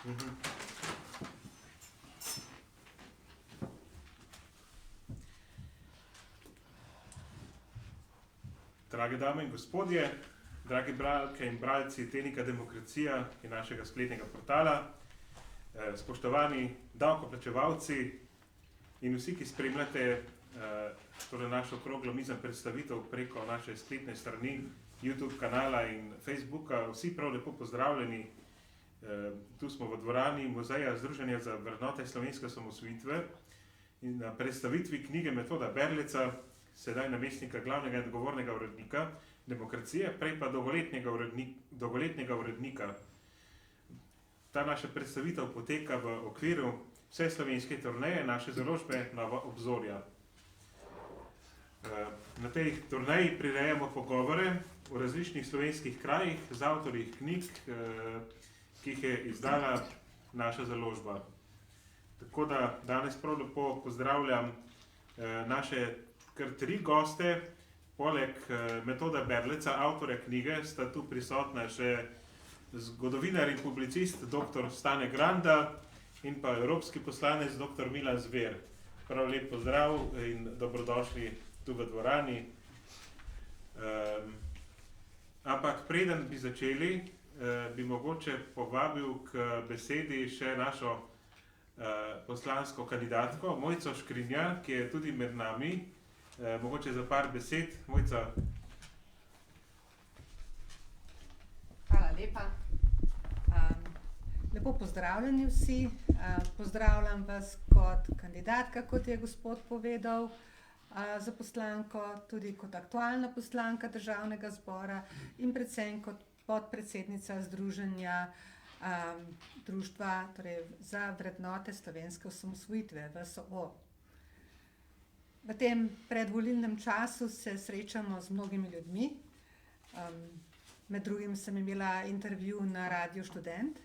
Drage dame in gospodje, dragi bralke in bralci Tednika Demokracija in našega spletnega portala, spoštovani davkoplačevalci in vsi, ki spremljate našo okroglo mizo predstavitev preko naše spletne strani, YouTube kanala in Facebooka, vsi prav lepo pozdravljeni. Tu smo v dvorani Muzeja Združenja za vrednote slovenske osamosvojitve in na predstavitvi knjige Metoda Berleca, sedaj namestnika glavnega in odgovornega urednika Demokracije, prej pa dolgoletnega urednika. Ta naša predstavitev poteka v okviru vseslovenske turneje naše založbe Nova obzorja. Na tej turneji prirejamo pogovore o različnih slovenskih krajih z avtorji knjig, ki jih je izdala naša založba. Tako da danes prav lepo pozdravljam naše kar 3 goste. Poleg Metoda Berleca, avtorja knjige, sta tu prisotna še zgodovinar in publicist dr. Stane Granda in pa evropski poslanec dr. Milan Zver. Prav lep pozdrav in dobrodošli tu v dvorani. Ampak preden bi začeli, bi mogoče povabil k besedi še našo poslansko kandidatko, Mojco Škrinjar, ki je tudi med nami. Mogoče za par besed. Mojca. Hvala lepa. Lepo pozdravljeni vsi. Pozdravljam vas kot kandidatka, kot je gospod povedal, za poslanko, tudi kot aktualna poslanka Državnega zbora in predvsem kot podpredsednica Združenja Društva za vrednote slovenske osamosvojitve, VSO. V tem predvolilnem času se srečamo z mnogimi ljudmi. Med drugim sem imela intervju na Radiu Študent,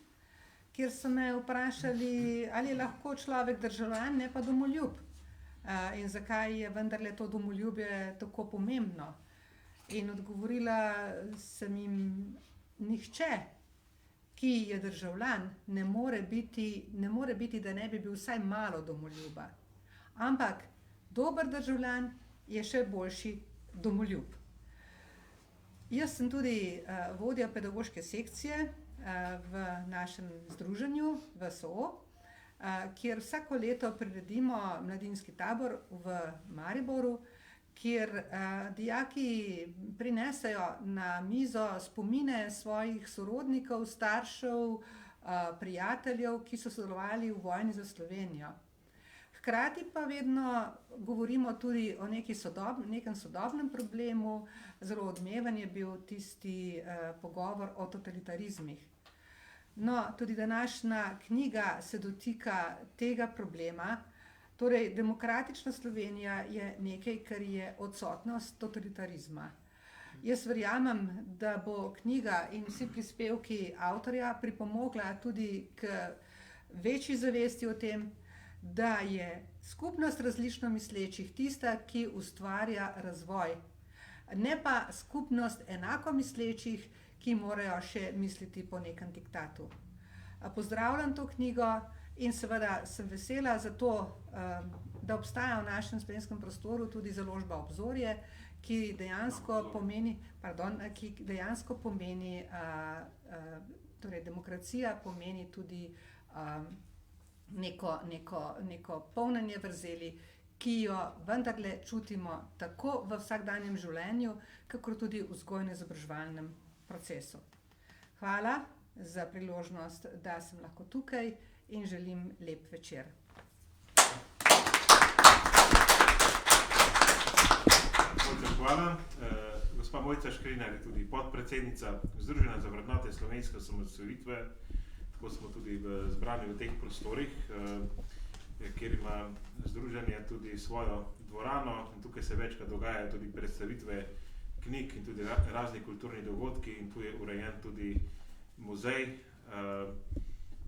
kjer so me vprašali, ali je lahko človek državljan, ne pa domoljub. In zakaj je vendarle to domoljubje tako pomembno. In odgovorila sem jim, nihče, ki je državljan, ne more biti, da ne bi bil vsaj malo domoljuba. Ampak dober državljan je še boljši domoljub. Jaz sem tudi vodja pedagoške sekcije v našem združenju VSO, kjer vsako leto priredimo mladinski tabor v Mariboru, kjer dijaki prinesejo na mizo spomine svojih sorodnikov, staršev, prijateljev, ki so sodelovali v vojni za Slovenijo. Hkrati pa vedno govorimo tudi o nekem sodobnem problemu. Zelo odmeven je bil tisti pogovor o totalitarizmih. No, tudi današnja knjiga se dotika tega problema. Torej, demokratična Slovenija je nekaj, kar je odsotnost totalitarizma. Jaz verjamem, da bo knjiga in vsi prispevki avtorja pripomogla tudi k večji zavesti o tem, da je skupnost različno mislečih tista, ki ustvarja razvoj, ne pa skupnost enako mislečih, ki morajo še misliti po nekem diktatu. Pozdravljam to knjigo in seveda sem vesela za to, da obstaja v našem slovenskem prostoru tudi založba Obzorje, ki dejansko pomeni, torej demokracija pomeni tudi neko polnjenje vrzeli, ki jo vendarle čutimo tako v vsakdanjem življenju, kakor tudi v vzgojno-izobraževalnem procesu. Hvala za priložnost, da sem lahko tukaj in želim lep večer. Hvala. Gospa Mojca Škrinjar je tudi podpredsednica Združenja za vrednote slovenske osamosvojitve. Tako smo tudi zbrani v teh prostorih, kjer ima združenje tudi svojo dvorano in tukaj se večkrat dogajajo tudi predstavitve knjig in tudi razni kulturni dogodki in tu je urejen tudi muzej,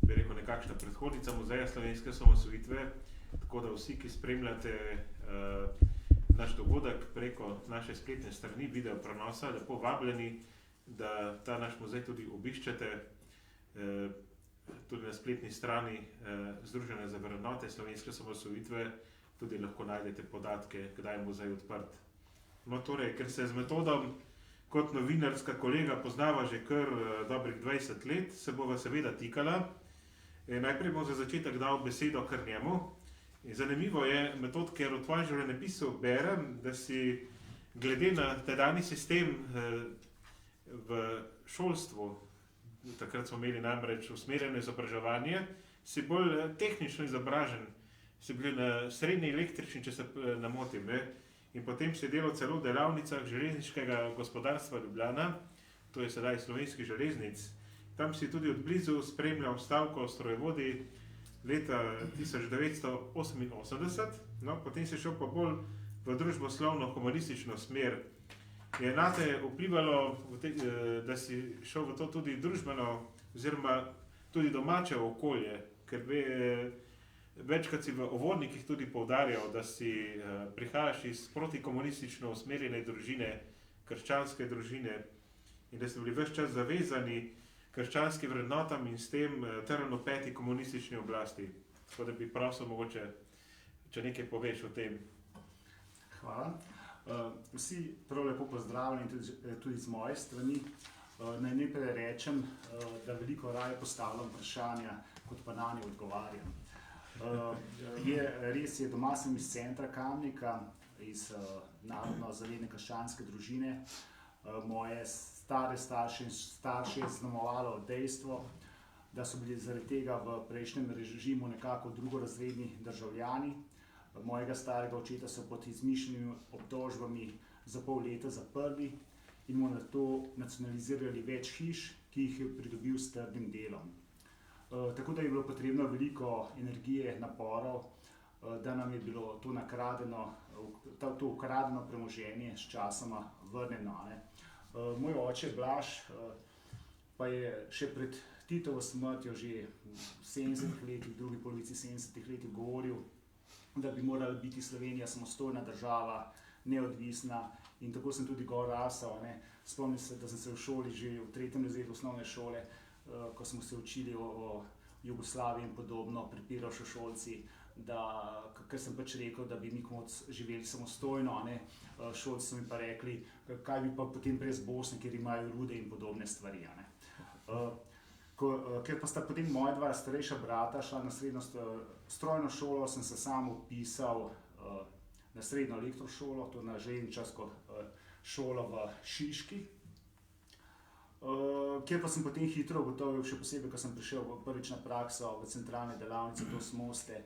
bi rekel nekakšna predhodnica Muzeja slovenske osamosvojitve, tako da vsi, ki spremljate naš dogodek preko naše spletne strani video prenosa, lepo vabljeni, da ta naš muzej tudi obiščete. tudi na spletni strani Združenja za vrednote slovenske osamosvojitve tudi lahko najdete podatke, kdaj je muzej odprt. No, torej, ker se z metodom kot novinarska kolega poznava že kar dobrih 20 let, se bova seveda tikala. Najprej bom za začetek dal besedo kar njemu. In zanimivo je, Metod, ker v tvojem življenjepisu berem, da si glede na tedajni sistem v šolstvu, takrat smo imeli namreč usmerjeno izobraževanje, si bolj tehnično izobražen, si bil na srednji električni, če se ne motim, ne? In potem si delal celo v delavnicah železniškega gospodarstva Ljubljana, to je sedaj Slovenskih železnic. Tam si tudi odblizu spremljal stavko strojevodi leta 1988, no, potem si šel pa bolj v družboslovno-humanistično smer. Je nate vplivalo, da si šel v to tudi družbeno oziroma tudi domače okolje, ker večkrat si v uvodnikih tudi poudarjal, da si prihajaš iz protikomunistično usmerjene družine, krščanske družine in da ste bili ves čas zavezani krščanskim vrednotam in s tem trn v peti komunistični oblasti. Tako da bi prosil mogoče, če nekaj poveš o tem. Hvala. Vsi prav lepo pozdravljeni tudi z moje strani. Naj najprej rečem, da veliko raje postavljam vprašanja, kot pa na nje odgovarjam. Res je, doma sem iz centra Kamnika, iz narodno-zavedne krščanske družine. Moje stare starše in starše je zaznamovalo dejstvo, da so bili zaradi tega v prejšnjem režimu nekako drugorazredni državljani. Mojega starega očeta so pod izmišljenimi obtožbami za pol leta zaprli in mu nato nacionalizirali več hiš, ki jih je pridobil s trdim delom. Tako da je bilo potrebno veliko energije, naporov, da nam je bilo to nakradeno, to ukradeno premoženje s časoma vrnjeno. Moj oče Blaž pa je še pred Titovo smrtjo že v 70-ih letih, drugi polovici 70-ih letih govoril, da bi morala biti Slovenija samostojna država, neodvisna, in tako sem tudi gor rasel. Spomnim se, da sem se v šoli že v 3. razredu osnovne šole, ko smo se učili o Jugoslaviji in podobno, prepiral sošolci, ker sem pač rekel, da bi mi živeli samostojno, šolci so mi pa rekli, kaj bi pa potem brez Bosne, kjer imajo rude in podobne stvari. Ker pa sta potem moja dva starejša brata šla na srednjo strojno šolo, sem se sam vpisal na srednjo elektrošolo, to na železničarsko šolo v Šiški, kjer pa sem potem hitro ugotovil, še posebej, ko sem prišel prvič na prakso v centralne delavnice, to smo Moste,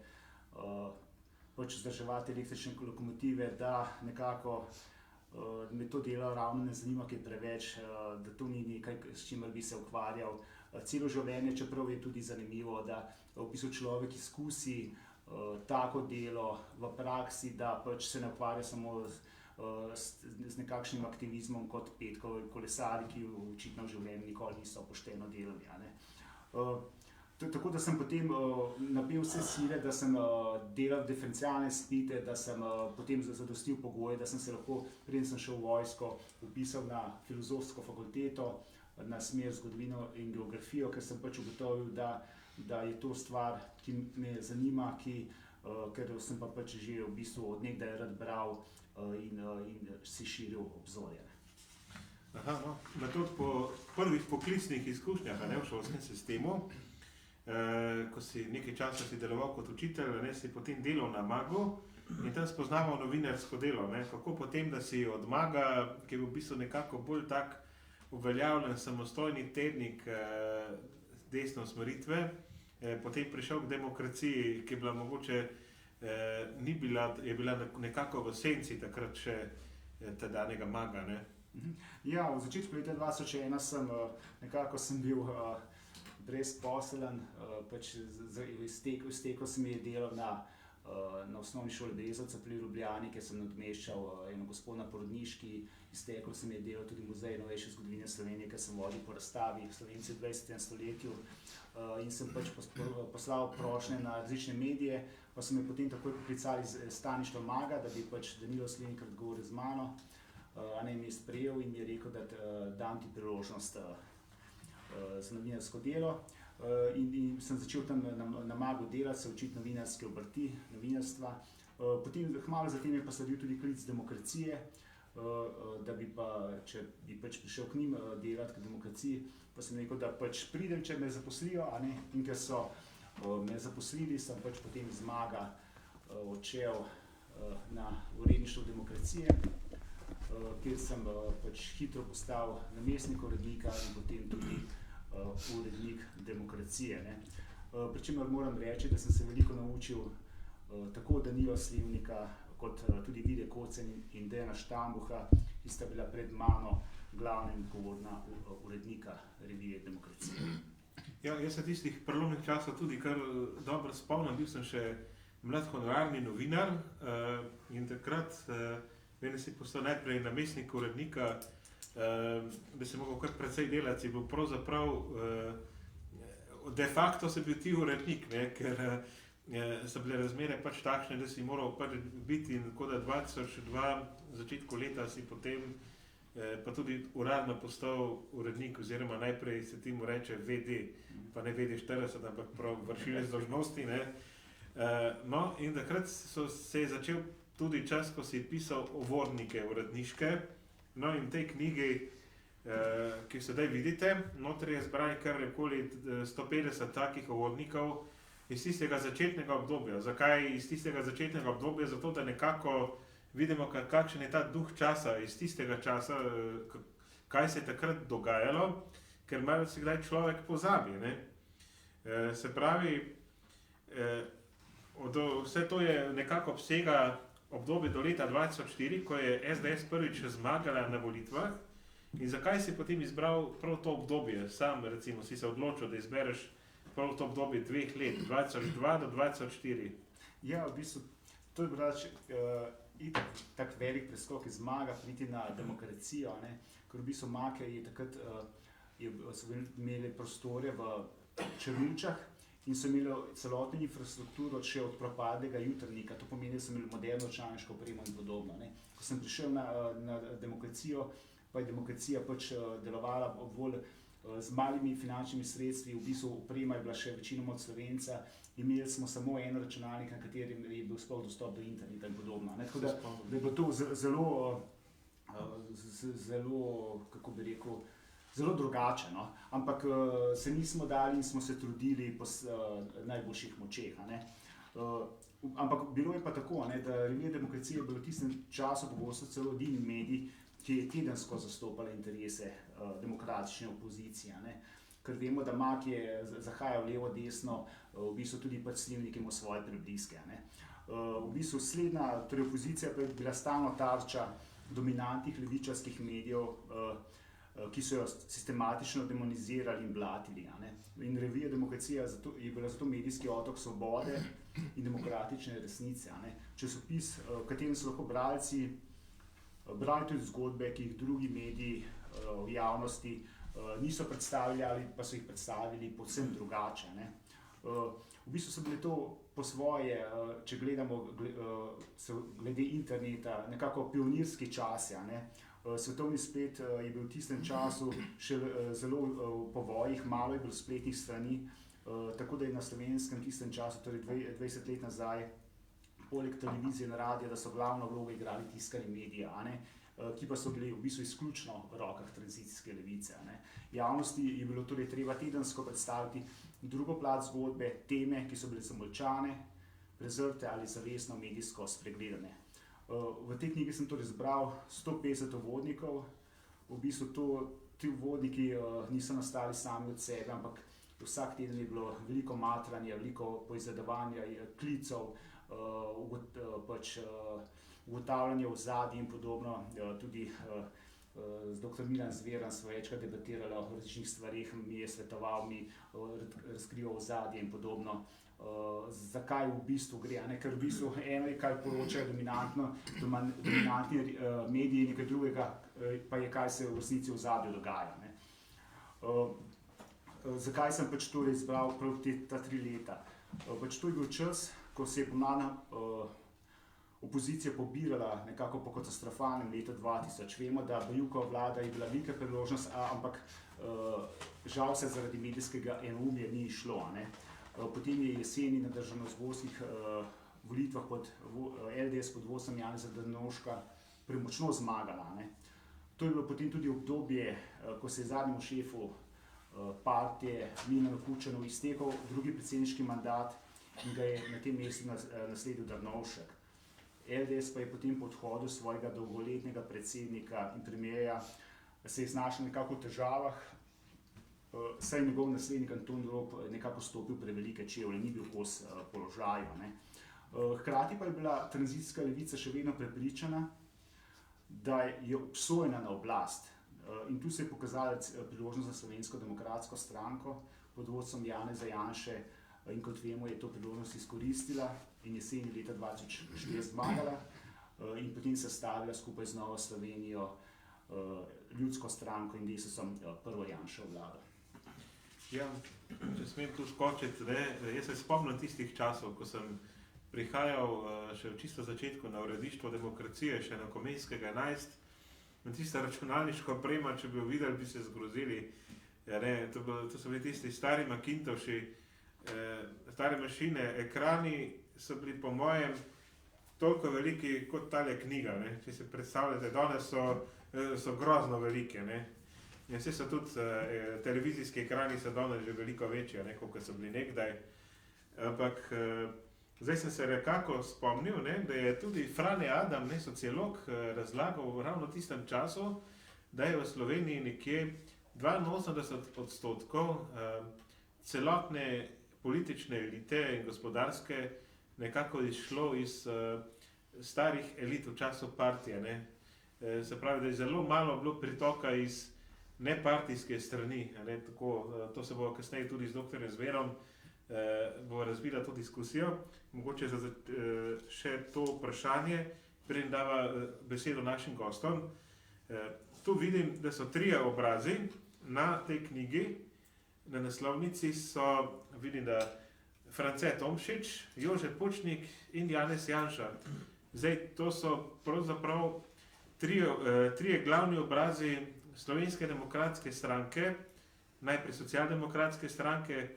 pač vzdrževati električne lokomotive, da nekako me to delo ravno ne zanima, ker je preveč, da to ni nekaj, s čimer bi se ukvarjal celo življenje, čeprav je tudi zanimivo, da v bistvu človek izkusi tako delo v praksi, da pač se ne ukvarja samo z nekakšnim aktivizmom kot petkovi kolesarji, ki očitno v življenju nikoli niso pošteno delali. Tako da sem potem napel vse sile, da sem delal diferencialne izpite, da sem potem zadostil pogoje, da sem se lahko, preden sem šel v vojsko, vpisal na filozofsko fakulteto, na smer zgodovino in geografijo, ker sem pač ugotovil, da je to stvar, ki me zanima, ker sem pa pač že v bistvu od nekdaj rad bral in si širil obzorje. Aha, no. Metod po prvih poklicnih izkušnjah v šolskem sistemu, ko si nekaj časa si deloval kot učitelj, si potem delal na Magu in tam spoznaval novinarsko delo. Kako potem, da si od Maga, ki je v bistvu nekako bolj tak uveljavljen samostojni tednik desne usmeritve, potem prišel k Demokraciji, ki je bila mogoče je bila nekako v senci takrat še tedanjega Maga. Ja, v začetku leta 2001 sem bil brezposeln, pač iztekel se mi je delo na osnovni šoli Brezovca pri Ljubljani, kjer sem nadomeščal eno gospod na Porodniški, iztekel se mi je delo tudi Muzej novejše zgodovine Slovenije, ker sem vodil po razstavi Slovenci v 20. stoletju in sem pač poslal prošnje na različne medije, pa so me potem takoj poklicali iz staništva Maga, da bi pač Danilo Slenkrat govoril z mano, mi je sprejel in mi je rekel, da dam ti priložnost za novinarsko delo. in sem začel tam na Magu delati, se učiti novinarske obrti, novinarstva. Potem kmalu zatem je pa sledil tudi klic demokracije, da bi pa, če bi pač prišel k njim delati k demokraciji, pa sem rekel, da pač pridem, če me zaposlijo, a ne, in ker so me zaposlili, sem pač potem iz Maga odšel na uredništvo demokracije, kjer sem pač hitro postal namestnik urednika in potem tudi urednik demokracije, ne. Pri čemer moram reči, da sem se veliko naučil tako Danila Slivnika, kot tudi Vide Kocen in Dejana Štambuha, ki sta bila pred mano glavna in odgovorna urednika revije Demokracije. Ja, jaz se tistih prelomnih časov tudi kar dobro spomnim, bil sem še mlad honorarni novinar in takrat meni si postal najprej namestnik urednika, da se mogel kar precej delati, bil pravzaprav de facto se bil ti urednik, ne, ker so bile razmere pač takšne, da si moral pač biti in tako da 2002 začetku leta si potem pa tudi uradno postal urednik oziroma najprej se temu reče VD, pa ne VD 40, ampak prav vršilec dolžnosti, ne. No in takrat se je začel tudi čas, ko si pisal ovornike uredniške, no in v tej knjigi, ki sedaj vidite, notri je zbranih kar okoli 150 takih ovornikov iz tistega začetnega obdobja. Zakaj iz tistega začetnega obdobja? Zato, da nekako vidimo, kakšen je ta duh časa, iz tistega časa, kaj se je takrat dogajalo, ker malo se kdaj človek pozabi, ne. Se pravi, vse to je nekako obsega obdobje do leta 2004, ko je SDS prvič zmagala na volitvah. In zakaj si potem izbral prav to obdobje? Sam recimo si se odločil, da izbereš prav to obdobje 2 let, 2002 do 2004. Ja, v bistvu, to je bil tak velik preskok iz Maga priti na demokracijo, ne? Ker v bistvu Make je takrat so imeli prostore v Črnučah in so imeli celotno infrastrukturo še od propadlega Jutarnika, to pomeni, da so imeli moderno računalniško opremo in podobno, ne. Ko sem prišel na demokracijo, pa je demokracija pač delovala bolj z malimi finančnimi sredstvi, v bistvu oprema je bila še večinoma od Slovenca, imeli smo samo en računalnik, na katerem je bil sploh dostop do interneta in podobno, ne. Tako da je bilo to zelo, kako bi rekel, zelo drugače, no. Ampak se nismo dali in smo se trudili po najboljših močeh, a ne. Ampak bilo je pa tako, ne, da revija Demokracije je bilo v tistem času pogosto celo edini medij, ki je tedensko zastopala interese demokratične opozicije, ne. Ker vemo, da Mak je zahajal levo, desno, v bistvu tudi pač Slivnik imel svoje prebliske, ne. V bistvu slednja, torej opozicija pa je bila stalno tarča dominantnih levičarskih medijev, ki so jo sistematično demonizirali in blatili, a ne. In revija Demokracija je bila zato medijski otok svobode in demokratične resnice, a ne. Časopis, v katerem so lahko bralci brali tudi zgodbe, ki jih drugi mediji v javnosti niso predstavili ali pa so jih predstavili povsem drugače, ne. V bistvu so bile to po svoje, če gledamo glede interneta, nekako pionirski časi, a ne. Svetovni splet je bil v tistem času še zelo v povojih, malo je bilo spletnih strani, tako da je na slovenskem tistem času, torej 20 let nazaj, poleg televizije in radija, da so glavno vlogo igrali tiskani mediji, a ne, ki pa so bili v bistvu izključno v rokah tranzicijske levice, a ne. Javnosti je bilo torej treba tedensko predstaviti drugo plat zgodbe, teme, ki so bile zamolčane, prezrte ali zavestno medijsko spregledane. V tej knjigi sem torej zbral 150 uvodnikov, v bistvu ti uvodniki niso nastali sami od sebe, ampak vsak teden je bilo veliko matranja, veliko poizvedovanja, klicev, pač ugotavljanje ozadij in podobno, tudi z dr. Milan Zveran sva večkrat debatirala o različnih stvareh, mi je svetoval, mi razkrival ozadje in podobno, zakaj v bistvu gre, a ne, ker v bistvu eno je, kaj poročajo dominantni mediji, nekaj drugega pa je, kaj se v resnici v ozadju dogaja, ne. Zakaj sem pač torej izbral prav ta 3 leta? Pač to je bil čas, ko se je pomladna opozicija pobirala nekako po katastrofalnem letu 2000. Vemo, da Bajukova vlada je bila velika priložnost, ampak žal se zaradi medijskega enoumja ni šlo. Potem je jeseni na državnozborskih volitvah pod LDS pod vodstvom Janeza Drnovška premočno zmagala. To je bilo potem tudi obdobje, ko se je zadnjemu šefu partije Milanu Kučanu iztekel drugi predsedniški mandat in ga je na tem mestu nasledil Drnovšek. LDS pa je potem po odhodu svojega dolgoletnega predsednika in premierja se je znašel nekako v težavah, saj je njegov naslednik Anton Rop nekako stopil prevelike čevlje, ni bil kos položaju. Hkrati pa je bila tranzicijska levica še vedno prepričana, da je obsojena na oblast. In tu se je pokazala priložnost za Slovensko demokratsko stranko pod vodstvom Janeza Janše in kot vemo je to priložnost izkoristila in jeseni leta 2004 zmagala in potem sestavila skupaj z Novo Slovenijo, Ljudsko stranko in Desusom prvo Janševo vlado. Ja, če smem tu skočiti, jaz se spomnim tistih časov, ko sem prihajal še v čisto začetku na uredištvo demokracije, še na Komenskega 11, in tista računalniška oprema, če bi jo videli, bi se zgrozili. Ja, to so bili tisti stari Macintoshi, stare mašine, ekrani so bili po mojem toliko veliki kot tale knjiga. Če si predstavljate, danes so grozno velike. In vse so tudi televizijski ekrani so danes že veliko večji, kot so bili nekdaj. Ampak zdaj sem se nekako spomnil, da je tudi Frane Adam, sociolog, razlagal ravno v tistem času, da je v Sloveniji nekje 82% celotne politične elite in gospodarske nekako izšlo iz starih elit v času partije. Se pravi, da je zelo malo bilo pritoka iz nepartijske strani. To se bo kasneje tudi z dr. Zverom bo razvila to diskusijo. Mogoče še to vprašanje, preden dava besedo našim gostom. Tu vidim, da so 3 obrazi na tej knjigi. Na naslovnici vidim, da France Tomšič, Jože Pučnik in Janez Janša. Zdaj, to so pravzaprav 3 glavni obrazi Slovenske demokratske stranke, najprej socialdemokratske stranke,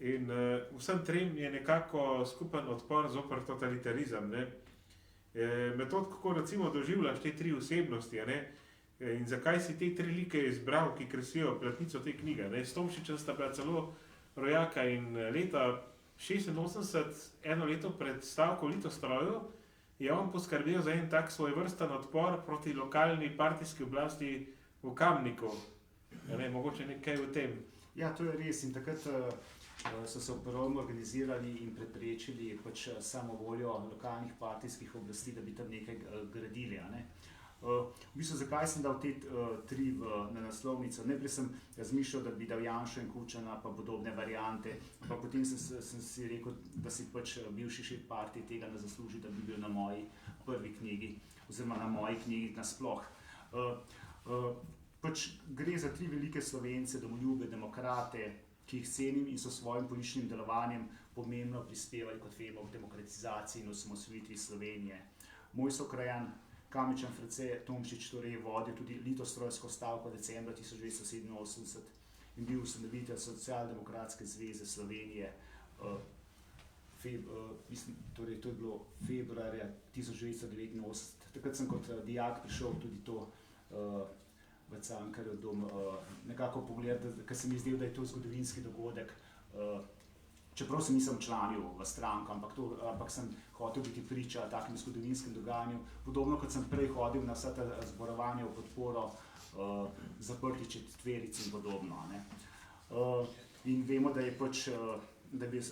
in vsem 3 je nekako skupen odpor zoper totalitarizem. Metod, kako recimo doživljaš te 3 osebnosti, in zakaj si te 3 like izbral, ki krasijo platnico te knjige. S Tomšičem sta bila celo rojaka in leta 86, eno leto pred stavko v Litostroju, je on poskrbel za en tak svojevrsten odpor proti lokalni partijski oblasti v Kamniku. Mogoče nekaj v tem. Ja, to je res. In takrat so se uporabno organizirali in preprečili samovoljo lokalnih partijskih oblasti, da bi tam nekaj gradili. V bistvu, zakaj sem dal te 3 na naslovnico? Najprej sem razmišljal, da bi dal Janšo in Kučana pa podobne variante, pa potem sem si rekel, da si bivši šef partije tega ne zasluži, da bi bil na moji prvi knjigi, oziroma na moji knjigi nasploh. Gre za 3 velike Slovence, domoljube, demokrate, ki jih cenim in so s svojim političnim delovanjem pomembno prispevali, kot vemo, k demokratizaciji in osamosvojitvi Slovenije. Moj sokrajan Kamničan France Tomšič je vodil tudi Litostrojsko stavko decembra 1987 in bil ustanovitelj Socialdemokratske zveze Slovenije. To je bilo februarja 1989. Takrat sem kot dijak prišel tudi to v Cankarjev dom nekako pogledati, ker se mi zdel, da je to zgodovinski dogodek. Čeprav se nisem članil v stranko, ampak sem hotel biti priča takim zgodovinskim dogajanju. Podobno kot sem prej hodil na vsa ta zborovanja v podporo zaprti četverici in podobno. In vemo, da je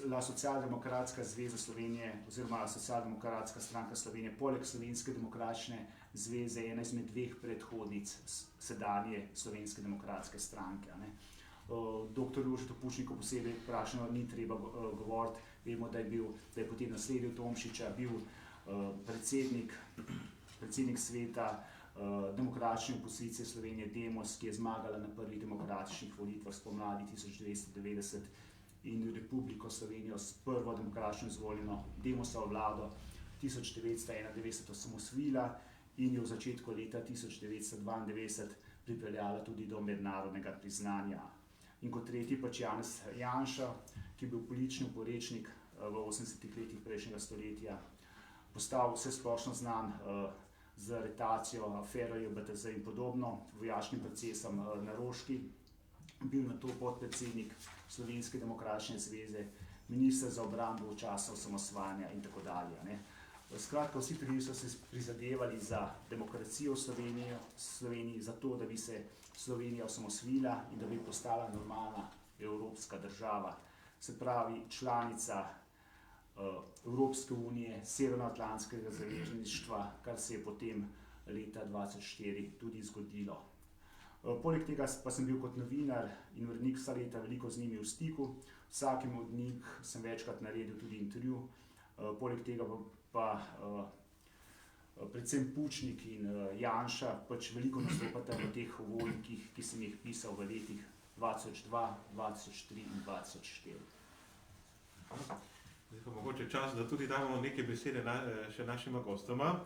bila Socialdemokratska zveza Slovenije oziroma Socialdemokratska stranka Slovenije poleg Slovenske demokratične zveze ena izmed 2 predhodnic sedanje Slovenske demokratske stranke. Dr. Jožetu Pučniku posebej vprašano ni treba govoriti. Vemo, da je potem nasledil Tomšiča, bil predsednik sveta demokratične opozicije Slovenije Demos, ki je zmagala na prvih demokratičnih volitvah spomladi 1990 in Republiko Slovenijo s prvo demokratično izvoljeno Demosovo vlado 1991 osamosvojila in jo v začetku leta 1992 pripeljala tudi do mednarodnega priznanja. In kot tretji pač Janez Janša, ki je bil politični oporečnik v 80-ih letih prejšnjega stoletja, postal vsesplošno znan z aretacijo, afero JBTZ in podobno, vojaškim procesom na Roški, bil nato podpredsednik Slovenske demokratične zveze, minister za obrambo v času osamosvajanja in tako dalje. Skratka, vsi trije so se prizadevali za demokracijo v Sloveniji, za to, da bi se Slovenija osamosvojila in da bi postala normalna evropska država, se pravi članica Evropske unije, Severnoatlantskega zavezništva, kar se je potem leta 2004 tudi zgodilo. Poleg tega pa sem bil kot novinar in urednik vsa leta veliko z njimi v stiku, vsakim od njih sem večkrat naredil tudi intervju, poleg tega pa predvsem Pučnik in Janša pač veliko nastopata v teh ovojnikih, ki sem jih pisal v letih 2002, 2003 in 2004. Zdaj pa mogoče čas, da tudi damo neke besede še našima gostoma.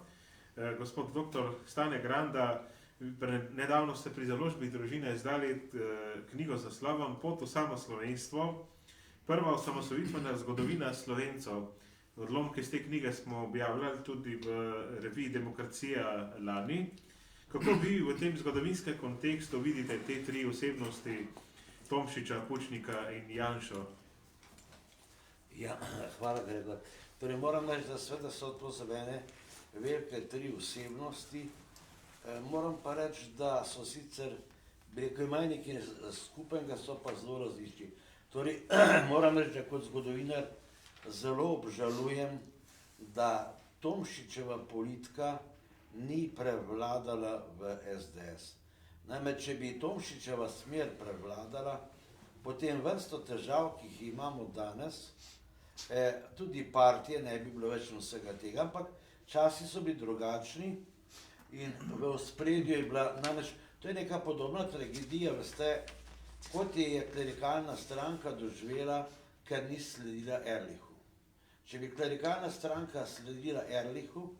Gospod dr. Stane Granda, nedavno ste pri založbi Družine izdali knjigo z naslovom Pot v samo slovenstvo, prva osamosvojitvena zgodovina Slovencev. Odlomke iz te knjige smo objavljali tudi v reviji Demokracija lani. Kako vi v tem zgodovinskem kontekstu vidite te tri osebnosti, Tomšiča, Pučnika in Janšo? Ja, hvala, Gregor. Torej, moram reči, da seveda so to za mene velike tri osebnosti. Moram pa reči, da so sicer, imajo nekaj skupnega, so pa zelo različni. Torej, moram reči, da kot zgodovinar zelo obžalujem, da Tomšičeva politika ni prevladala v SDS. Namreč, če bi Tomšičeva smer prevladala, potem vrsto težav, ki jih imamo danes, tudi partije ne bi bilo več vsega tega, ampak časi so bili drugačni in v ospredju je bila, namreč, to je neka podobna tragedija, veste, kot je klerikalna stranka doživela, ker ni sledila Ehrlichu. Če bi klerikalna stranka sledila Ehrlichu,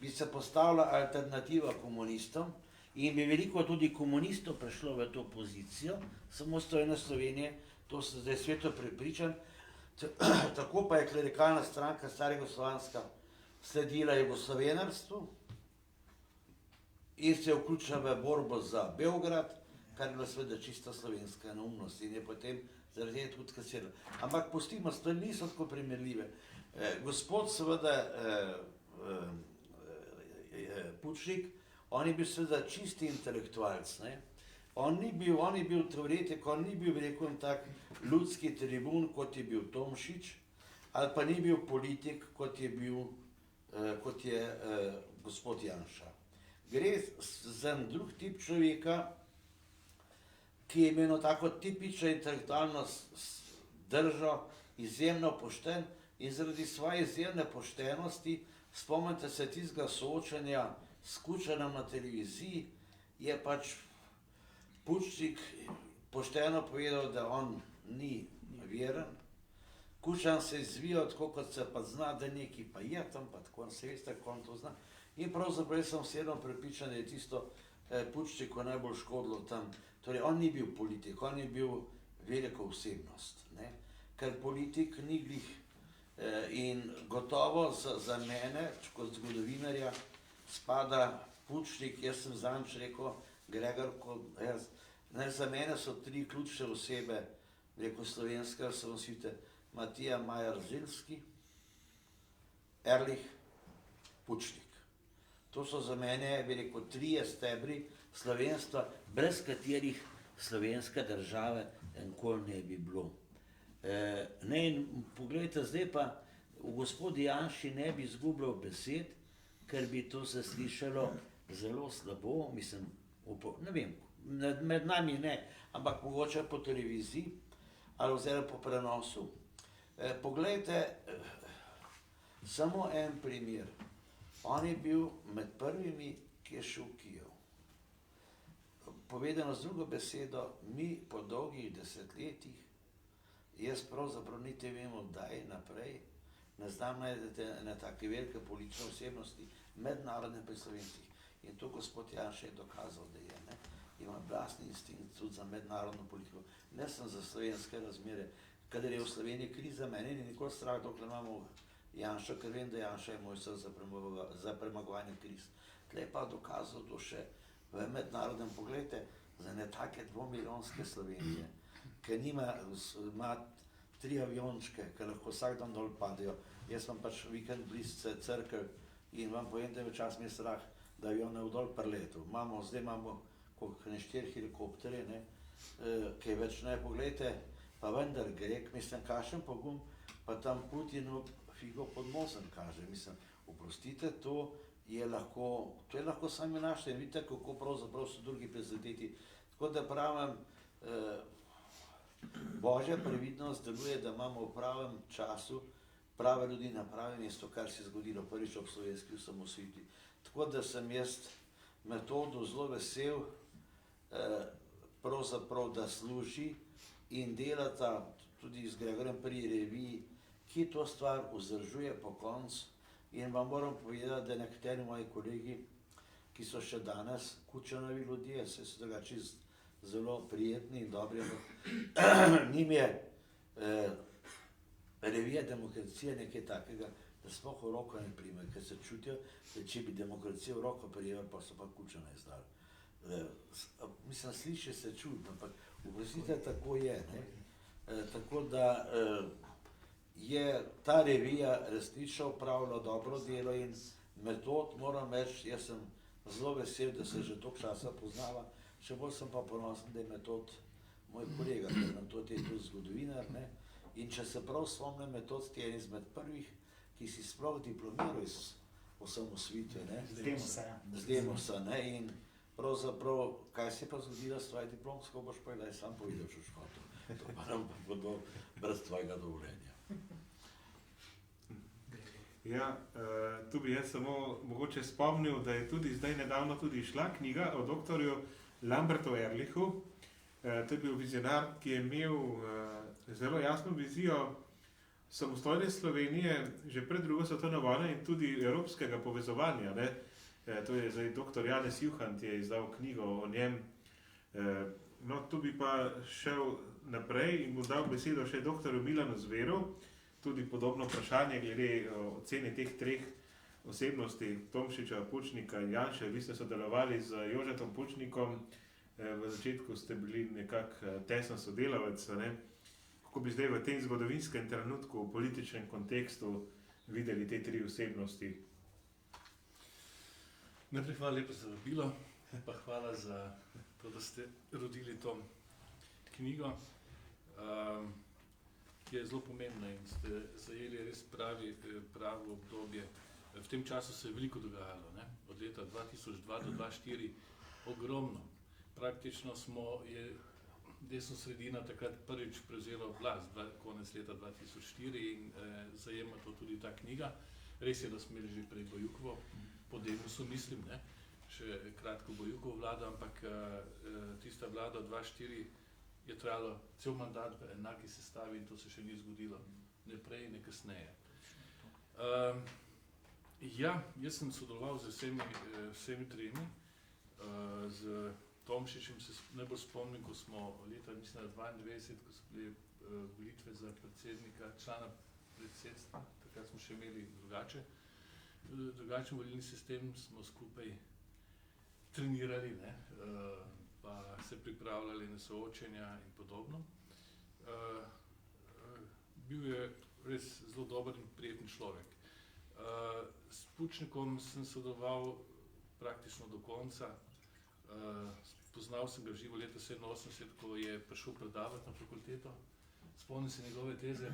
bi se postavila alternativa komunistom in bi veliko tudi komunistov prišlo v to pozicijo, samostojne Slovenije, to se zdaj sveto prepričan. Tako pa je klerikalna stranka starojugoslovanska sledila jugoslovenarstvu in se je vključila v borbo za Beograd, kar je bila seveda čista slovenska neumnost in je potem zaradi tega tudi kasirala. Ampak pustimo, stvari niso tako primerljive. Gospod seveda Pučnik, on je bil seveda čisti intelektualc, ne? On je bil teoretik, on ni bil rekel tak ljudski tribun, kot je bil Tomšič, ali pa ni bil politik, kot je gospod Janša. Gre za drug tip človeka, ki je imel tako tipično intelektualno držo, izjemno pošten in zaradi svoje izjemne poštenosti, spomnite se tistega soočanja s Kučanom na televiziji, je pač Pučnik pošteno povedal, da on ni veren. Kučan se je zvijal tako, kot se pa zna, da neki pa je tam, pa tako se veste, kako on to zna. In pravzaprav sem vseeno prepričan, da je tisto Pučniku najbolj škodilo tam. Torej, on ni bil politik, on je bil velika osebnost, ne? Ker politik ni glih. In gotovo za mene, kot zgodovinarja, spada Pučnik, jaz sem zanj rekel, Gregor, za mene so tri ključne osebe, rekel slovenskega osamosvojitve, Matija Majer-Zilski, Ehrlich, Pučnik. To so za mene, bi rekel, trije stebri slovenstva, brez katerih slovenske države enkoli ne bi bilo. Poglejte, zdaj pa v gospodi Janši ne bi izgubljal besed, ker bi to se slišalo zelo slabo, mislim, ne vem, med nami ne, ampak mogoče po televiziji ali oziroma po prenosu. Poglejte, samo en primer. On je bil med prvimi, ki je šel v Kijev. Povedano z drugo besedo, mi po dolgih desetletjih, jaz pravzaprav niti vem, kdaj naprej, ne znam najti ene take velike politične osebnosti, mednarodne pri Slovencih. In to gospod Janša je dokazal, da je, ne. Ima vlastni instinkt tudi za mednarodno politiko. Ne sem za slovenske razmere. Kadar je v Sloveniji kriza, meni ni nikoli strah, dokler imamo Janša, ker vem, da Janša je mojster za premagovanje kriz. Tle pa dokazal to še v mednarodnem pogledu za ne take 2-milijonske Slovenije, ki ima 3 aviončke, ki lahko vsak dan dol padejo. Jaz sem pač vikend bliz Cerkelj in vam povem, da je včasih mi strah, da avion ne v dol preletel. Zdaj imamo koliko 4 helikopterje, ne, kaj več ne, poglejte, pa vendar Grek, mislim, kakšen pogum, pa tam Putinu figo pod nosem kaže, mislim, oprostite, to je lahko sami našli in vidite, kako pravzaprav so drugi prizadeti. Tako da pravim, Božja previdnost deluje, da imamo v pravem času prave ljudi na pravem mestu, kar se je zgodilo prvič ob slovenski osamosvojitvi. Tako da sem jaz metodo zelo vesel, pravzaprav, da služi in delata tudi z Gregorjem pri reviji, ki to stvar vzdržuje po koncu. In vam moram povedati, da nekateri moji kolegi, ki so še danes Kučanovi ljudje, se so drugače zelo prijetni in dobri, njim je revija Demokracija nekaj takega, da sploh v roko ne prime, ker se čutijo, da če bi Demokracijo v roko prijeli, pa so pa Kučana izdali. Mislim, sliši se čudno, ampak oprostite, tako je, ne. Tako da je ta revija resnično opravila dobro delo in metod, moram reči, jaz sem zelo vesel, da se že toliko časa poznava, še bolj sem pa ponosen, da je Metod moj kolega, ker Metod je tudi zgodovinar, ne. In če se prav spomnim, Metod je en izmed prvih, ki si sploh diplomiral iz osamosvojitve, ne. Z Demosa, ne. In pravzaprav, kaj se je pa zgodilo s tvojo diplomsko, boš pa je sam povedal, če škoto. To pa nam pa bodo brez tvojega dovoljenja. Ja, tu bi jaz samo mogoče spomnil, da je tudi zdaj nedavno tudi išla knjiga o doktorju Lambertu Ehrlichu. To je bil vizionar, ki je imel zelo jasno vizijo samostojne Slovenije že pred drugo svetovno vojno in tudi evropskega povezovanja, ne. To je zdaj dr. Janez Juhant je izdal knjigo o njem. No, tu bi pa šel naprej in bom dal besedo še dr. Milanu Zveru, tudi podobno vprašanje glede ocene teh 3 osebnosti, Tomšiča, Pučnika in Janše. Vi ste sodelovali z Jožetom Pučnikom, v začetku ste bili nekako tesen sodelavec, ne? Kako bi zdaj v tem zgodovinskem trenutku, v političnem kontekstu videli te 3 osebnosti? Najprej hvala lepo za vabilo, pa hvala za to, da ste rodili to knjigo, ki je zelo pomembna in ste zajeli res pravo obdobje. V tem času se je veliko dogajalo, ne? Od leta 2002 do 2004 ogromno. Praktično je desno sredina takrat prvič prevzela oblast, konec leta 2004 in zajema to tudi ta knjiga. Res je, da smo imeli že prej Bajukovo, po Demosu mislim, ne? Še kratko Bajukovo vlado, ampak tista vlada 2004 je trajalo cel mandat v enaki sestavi in to se še ni zgodilo, ne prej, ne kasneje. Ja, jaz sem sodeloval z vsemi 3, z Tomšičem se najbolj spomnim, ko smo leta, mislim, 92, ko so bili volitve za predsednika, člana predsedstva, takrat smo še imeli drugačen volilni sistem, smo skupaj trenirali, ne, pa se pripravljali na soočenja in podobno. Bil je res zelo dober in prijeten človek. S Pučnikom sem sodeloval praktično do konca. Poznal sem ga živo leta 87, ko je prišel predavati na fakulteto. Spomnim se njegove teze,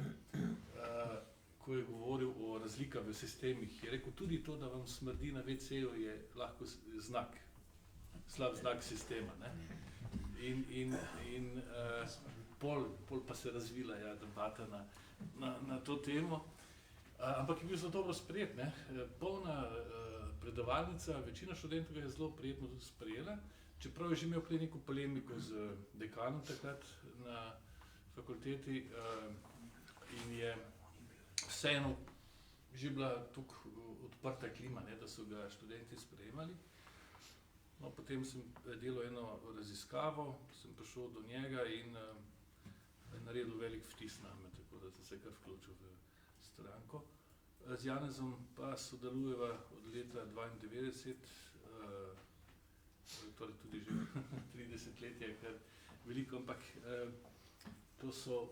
ko je govoril o razlikah v sistemih. Je rekel, tudi to, da vam smrdi na WC-ju, je lahko znak, slab znak sistema, ne? In pol pa se razvila debata na to temo. Ampak je bil zelo dobro sprejet, ne? Polna predavalnica, večina študentov je zelo prijetno sprejela, čeprav je že imel neko polemiko z dekanom takrat na fakulteti in je vseeno že bila tako odprta klima, ne, da so ga študenti sprejemali. No, potem sem delal eno raziskavo, sem prišel do njega in naredil velik vtis name, tako da sem se kar vključil v stranko. Z Janezom pa sodelujeva od leta 1992, torej tudi že 30 let je kar veliko, ampak to so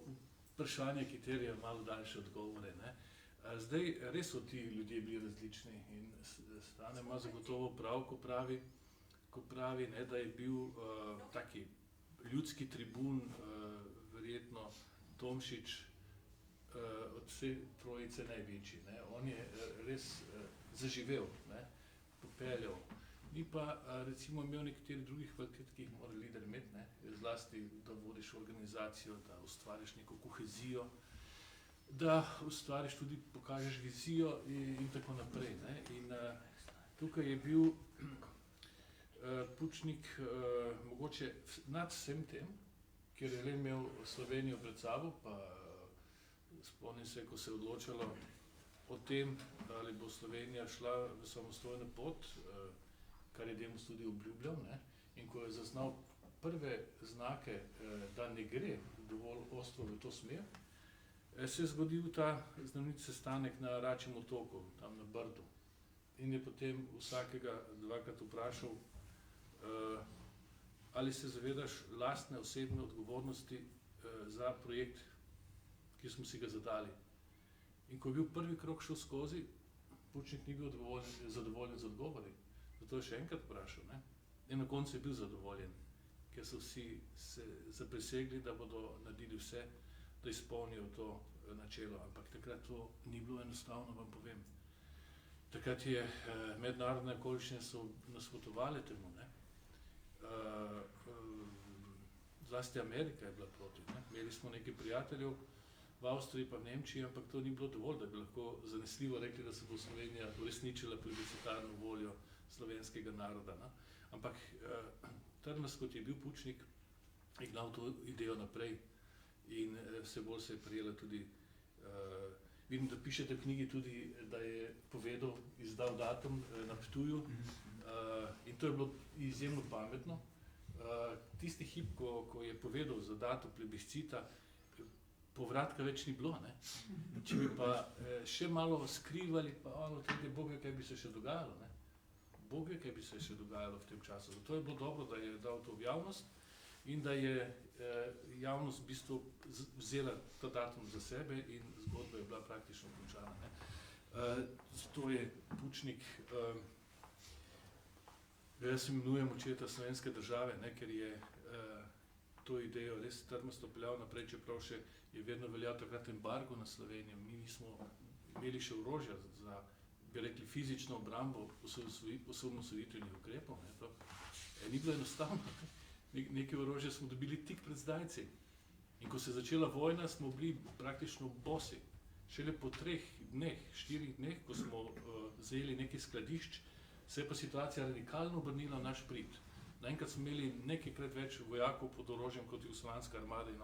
vprašanja, ki terjajo malo daljše odgovore, ne. Zdaj, res so ti ljudje bili različni in Stane ima zagotovo prav, ko pravi, ne, da je bil taki ljudski tribun, verjetno Tomšič, od vse trojice največji, ne. On je res zaživel, ne, popeljal. Ni pa recimo imel nekaterih drugih kvalitet, ki jih mora lider imeti, ne, zlasti, da vodiš organizacijo, da ustvariš neko kohezijo, da ustvariš tudi, pokažeš vizijo in tako naprej, ne. In tukaj je bil Pučnik mogoče nad vsem tem, ker je le imel Slovenijo pred sabo, pa spomnim se, ko se je odločalo o tem, ali bo Slovenija šla v samostojno pot, kar je Demos tudi obljubljal, ne, in ko je zaznal prve znake, da ne gre dovolj ostro v to smer, se je zgodil ta znamenit sestanek na Račjem otoku, tam na Brdu. In je potem vsakega dvakrat vprašal, ali se zavedaš lastne osebne odgovornosti za projekt, ki smo si ga zadali. In ko je bil prvi krog šel skozi, Pučnik ni bil zadovoljen z odgovori. Zato je še enkrat vprašal, ne? In na koncu je bil zadovoljen, ker so vsi se zaprisegli, da bodo naredili vse, da izpolnijo to načelo. Ampak takrat to ni bilo enostavno, vam povem. Takrat je mednarodne okoliščine so nasprotovale temu, ne? Zlasti Amerika je bila proti, ne? Imeli smo nekaj prijateljev v Avstriji pa v Nemčiji, ampak to ni bilo dovolj, da bi lahko zanesljivo rekli, da se bo Slovenija uresničila plebiscitarno voljo slovenskega naroda, ne? Ampak trmast, kot je bil Pučnik, je gnal to idejo naprej in vse bolj se je prijela tudi. Vidim, da pišete v knjigi tudi, da je povedal, izdal datum na Ptuju, in to je bilo izjemno pametno. Tisti hip, ko je povedal za datum plebiscita, povratka več ni bilo, ne? Če bi pa še malo skrivali, pa tudi Bog ve, kaj bi se še dogajalo, ne? Bog ve, kaj bi se še dogajalo v tem času. Zato je bilo dobro, da je dal to v javnost in da je javnost v bistvu vzela ta datum za sebe in zgodba je bila praktično končana, ne? Zato je Pučnik, jaz imenujem očeta slovenske države, ne, ker je to idejo res trmasto peljal naprej, čeprav še je vedno veljal takrat embargo na Slovenijo. Mi nismo imeli še orožja za, bi rekli, fizično obrambo osamosvojitvenih ukrepov, ne. To ni bilo enostavno. Nekaj orožja smo dobili tik pred zdajci. In ko se je začela vojna, smo bili praktično bosi. Šele po 3 dneh, 4 dneh, ko smo zajeli nekaj skladišč, se je pa situacija radikalno obrnila v naš prid. Naenkrat smo imeli nekajkrat več vojakov pod orožjem kot Jugoslavijska armada in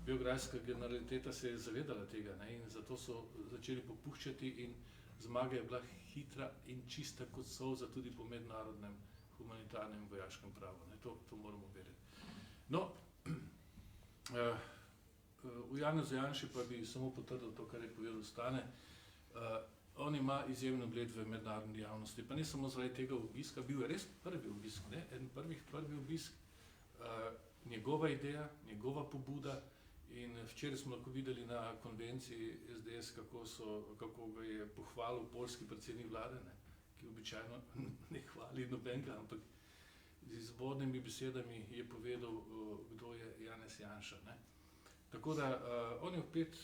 beograjska generaliteta se je zavedala tega, ne, in zato so začeli popuščati in zmaga je bila hitra in čista kot solza tudi po mednarodnem humanitarnem vojaškem pravu, ne, to moramo vedeti. No, v Janezu Janši pa bi samo potrdil to, kar je povedal Stane. On ima izjemen ugled v mednarodni javnosti, pa ne samo zaradi tega obiska, bil je res prvi obisk, ne, eden prvi obisk, njegova ideja, njegova pobuda in včeraj smo lahko videli na konvenciji SDS, kako ga je pohvalil poljski predsednik vlade, ne, ki običajno ne hvali nobenega, ampak z izbornimi besedami je povedal, kdo je Janez Janša, ne. Tako da on je vpet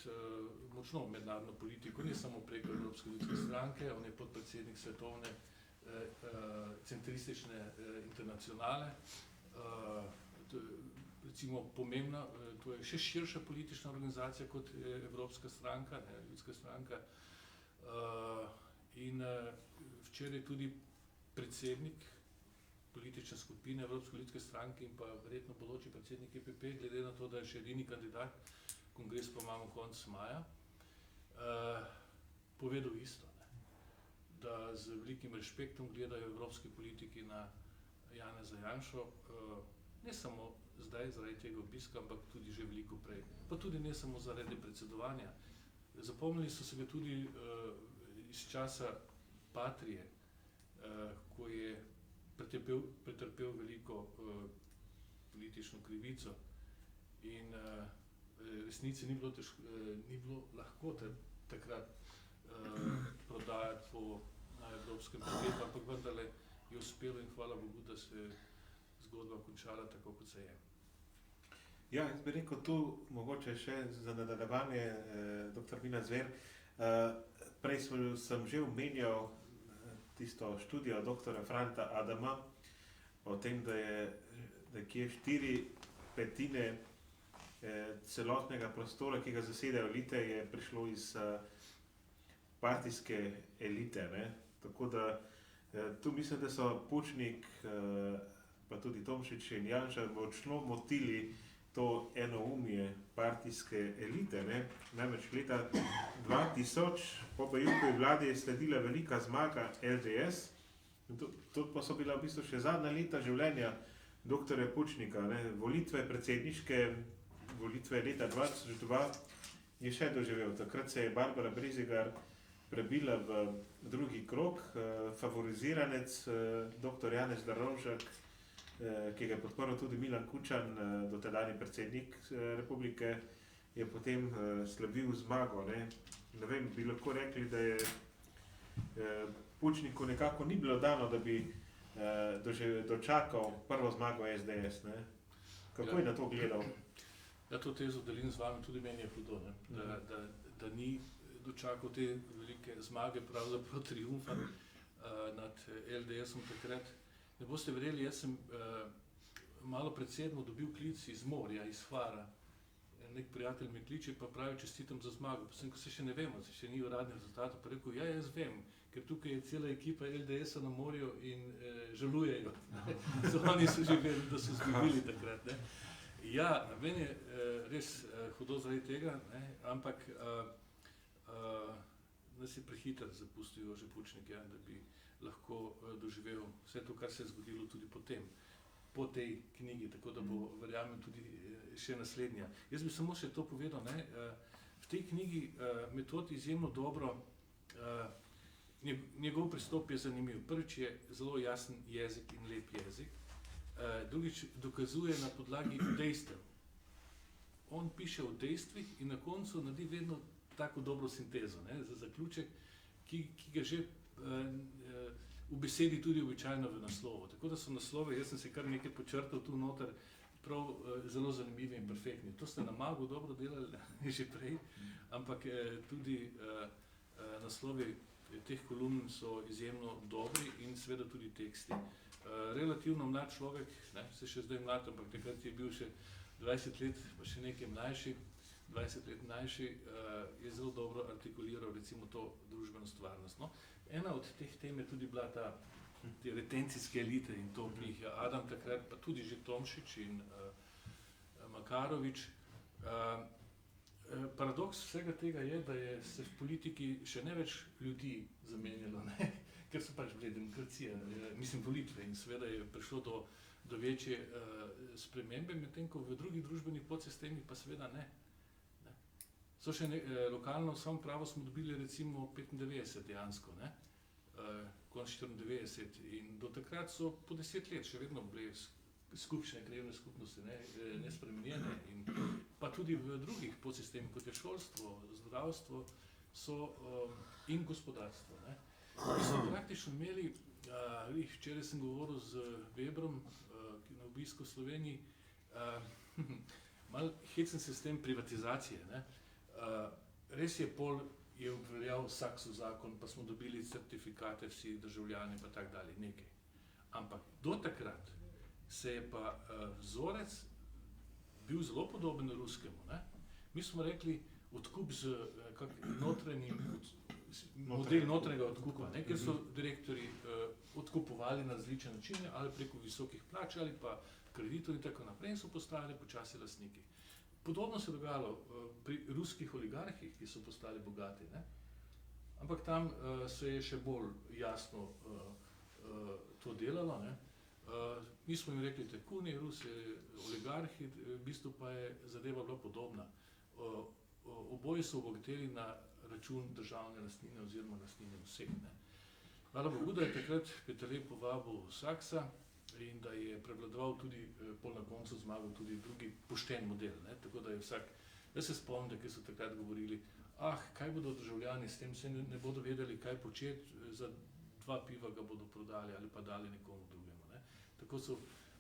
močno v mednarodno politiko, ne samo preko Evropske ljudske stranke, on je podpredsednik svetovne centristične internacionale, recimo pomembna, to je še širša politična organizacija kot Evropska stranka, ne, ljudska stranka. In včeraj tudi predsednik politične skupine Evropske ljudske stranke in pa verjetno bodoči predsednik EPP, glede na to, da je še edini kandidat, kongres pa imamo konec maja. povedal isto, ne? Da z velikim respektom gledajo evropski politiki na Janeza Janšo, ne samo zdaj zaradi tega obiska, ampak tudi že veliko prej. Pa tudi ne samo zaradi predsedovanja. Zapomnili so se ga tudi iz časa Patrije, ko je pretrpel veliko politično krivico in resnici ni bilo lahko takrat prodajati na evropskem parketu, ampak vendarle je uspelo in hvala Bogu, da se je zgodba končala tako, kot se je. Ja, jaz bi rekel tu mogoče še za nadaljevanje, dr. Milan Zver. Prej sem že omenjal tisto študijo dr. Franta Adama o tem, da je kje 4/5 celotnega prostora, ki ga zasedajo elite, je prišlo iz partijske elite, ne? Tako da tu mislim, da so Pučnik, pa tudi Tomšič in Janša močno motili to enoumje partijske elite, ne? Namreč leta 2000 po Bajukovi vladi je sledila velika zmaga LDS, in to pa so bila v bistvu še zadnja leta življenja dr. Pučnika, ne? Predsedniške volitve leta 2002 je še doživel. Takrat se je Barbara Brezigar prebila v drugi krog, favoriziranec dr. Janez Drnovšek, ki ga je podporil tudi Milan Kučan, dotedajni predsednik republike, je potem slavil zmago, ne? Ne vem, bi lahko rekli, da je Pučniku nekako ni bilo dano, da bi dočakal prvo zmago SDS, ne? Kako je na to gledal? Ja, to tezo delim z vami, tudi meni je hudo, ne? Da ni dočakal te velike zmage, pravzaprav triumfa nad LDS-om takrat. Ne boste verjeli, jaz sem malo predsedno dobil klic iz morja, iz Hvara. Nek prijatelj me kliče, pa pravi, čestitam za zmago. Pa sem, ko se še ne vemo, se še ni uradnih rezultatov, pa rekel, ja, jaz vem, ker tukaj je cela ekipa LDS-a na morju in žalujejo. Oni so že vedeli, da so zgubili takrat, ne. Ja, meni je res hudo zaradi tega, ne, ampak nas je prehiter zapustil Jože Pučnik, ja, da bi lahko doživel vse to, kar se je zgodilo tudi potem, po tej knjigi, tako da bo, verjamem, tudi še naslednja. Jaz bi samo še to povedal, ne, v tej knjigi Metod izjemno dobro, njegov pristop je zanimiv. Prvič je zelo jasen jezik in lep jezik, drugič dokazuje na podlagi dejstev. On piše o dejstvih in na koncu naredi vedno tako dobro sintezo, ne, za zaključek, ki ga že v besedi tudi običajno v naslovu. Tako da so naslove, jaz sem se kar nekaj počrtal tu noter, prav zelo zanimivi in perfektni. To ste na Magu dobro delali že prej, ampak tudi naslovi teh kolumn so izjemno dobri in seveda tudi teksti. Relativno mlad človek, ne, se še zdaj mlad, ampak takrat je bil še 20 let, pa še nekaj mlajši, 20 let mlajši, je zelo dobro artikuliral recimo to družbeno stvarnost. No? Ena od teh tem je tudi bila te retencijske elite in to, ki jih je Adam takrat, pa tudi že Tomšič in Makarovič. Paradoks vsega tega je, da je se v politiki še ne več ljudi zamenjalo, ne? Ker so pač bile demokracije, mislim volitve in seveda je prišlo do večje spremembe, medtem ko v drugih družbenih podsistemih pa seveda ne. So še lokalno samoupravo smo dobili recimo 95 dejansko, ne? Konec 94 in do takrat so po 10 let še vedno bile skupšne krajevne skupnosti nespremenjene in pa tudi v drugih podsistemih, kot je šolstvo, zdravstvo in gospodarstvo, ne? So praktično imeli, včeraj sem govoril z Webrom, ki na obisku v Sloveniji, malo hecen sistem privatizacije, ne? Res je je obveljal Saksov zakon, pa smo dobili certifikate vsi državljani pa tak dalje, nekaj. Ampak do takrat se je pa vzorec bil zelo podoben ruskemu, ne? Mi smo rekli odkup z notranjim, model notranjega odkupa, ne? Ker so direktorji odkupovali na različne načine, ali preko visokih plač, ali pa kreditov in tako naprej in so postali počasi lastniki. Podobno se je dogajalo pri ruskih oligarhih, ki so postali bogati, ne? Ampak tam se je še bolj jasno to delalo. Ne. Mi smo jim rekli tajkuni, Rusi, oligarhi, v bistvu pa je zadeva bila podobna. Oboji so obogateli na račun državne lastnine oziroma lastnine vseh. Ne. Hvala Bogu, da je takrat Peterle povabil Saksa in da je prevladoval tudi, pol na koncu zmagal tudi drugi pošten model. Ne. Tako da je vsak, jaz se spomnim, ki so takrat govorili, kaj bodo državljani s tem, se ne bodo vedeli, kaj početi, za 2 piva ga bodo prodali ali pa dali nekomu drugemu. Ne. Tako so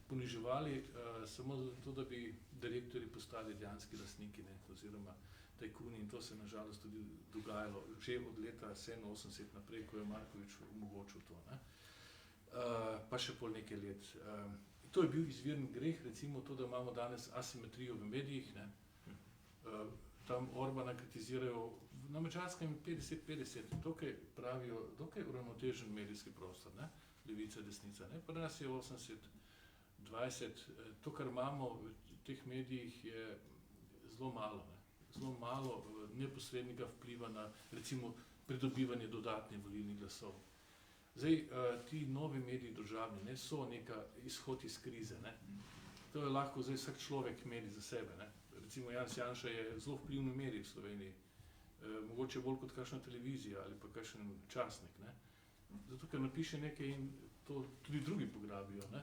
poniževali samo zato, da bi direktorji postali dejanski lastniki, ne, oziroma tajkuni, in to se nažalost tudi dogajalo že od leta 87 naprej, ko je Markovič omogočil to. Ne. Pa še pol nekaj let. To je bil izvirni greh, recimo to, da imamo danes asimetrijo v medijih. Ne. Tam Orbana kritizirajo, na Madžarskem 50-50, dokaj pravijo, dokaj uravnotežen medijski prostor, ne? Levica, desnica, ne? Pri nas je 80-20, to, kar imamo v teh medijih, je zelo malo, ne? Zelo malo neposrednega vpliva na, recimo, pridobivanje dodatnih volilnih glasov. Zdaj, ti novi mediji državni, ne, so neka izhod iz krize, ne? To je lahko zdaj vsak človek medij za sebe, ne? Recimo Janez Janša je zelo vplivni medij v Sloveniji, mogoče bolj kot kakšna televizija ali pa kakšen časnik, ne? Zato, ker napiše nekaj in to tudi drugi pograbijo, ne?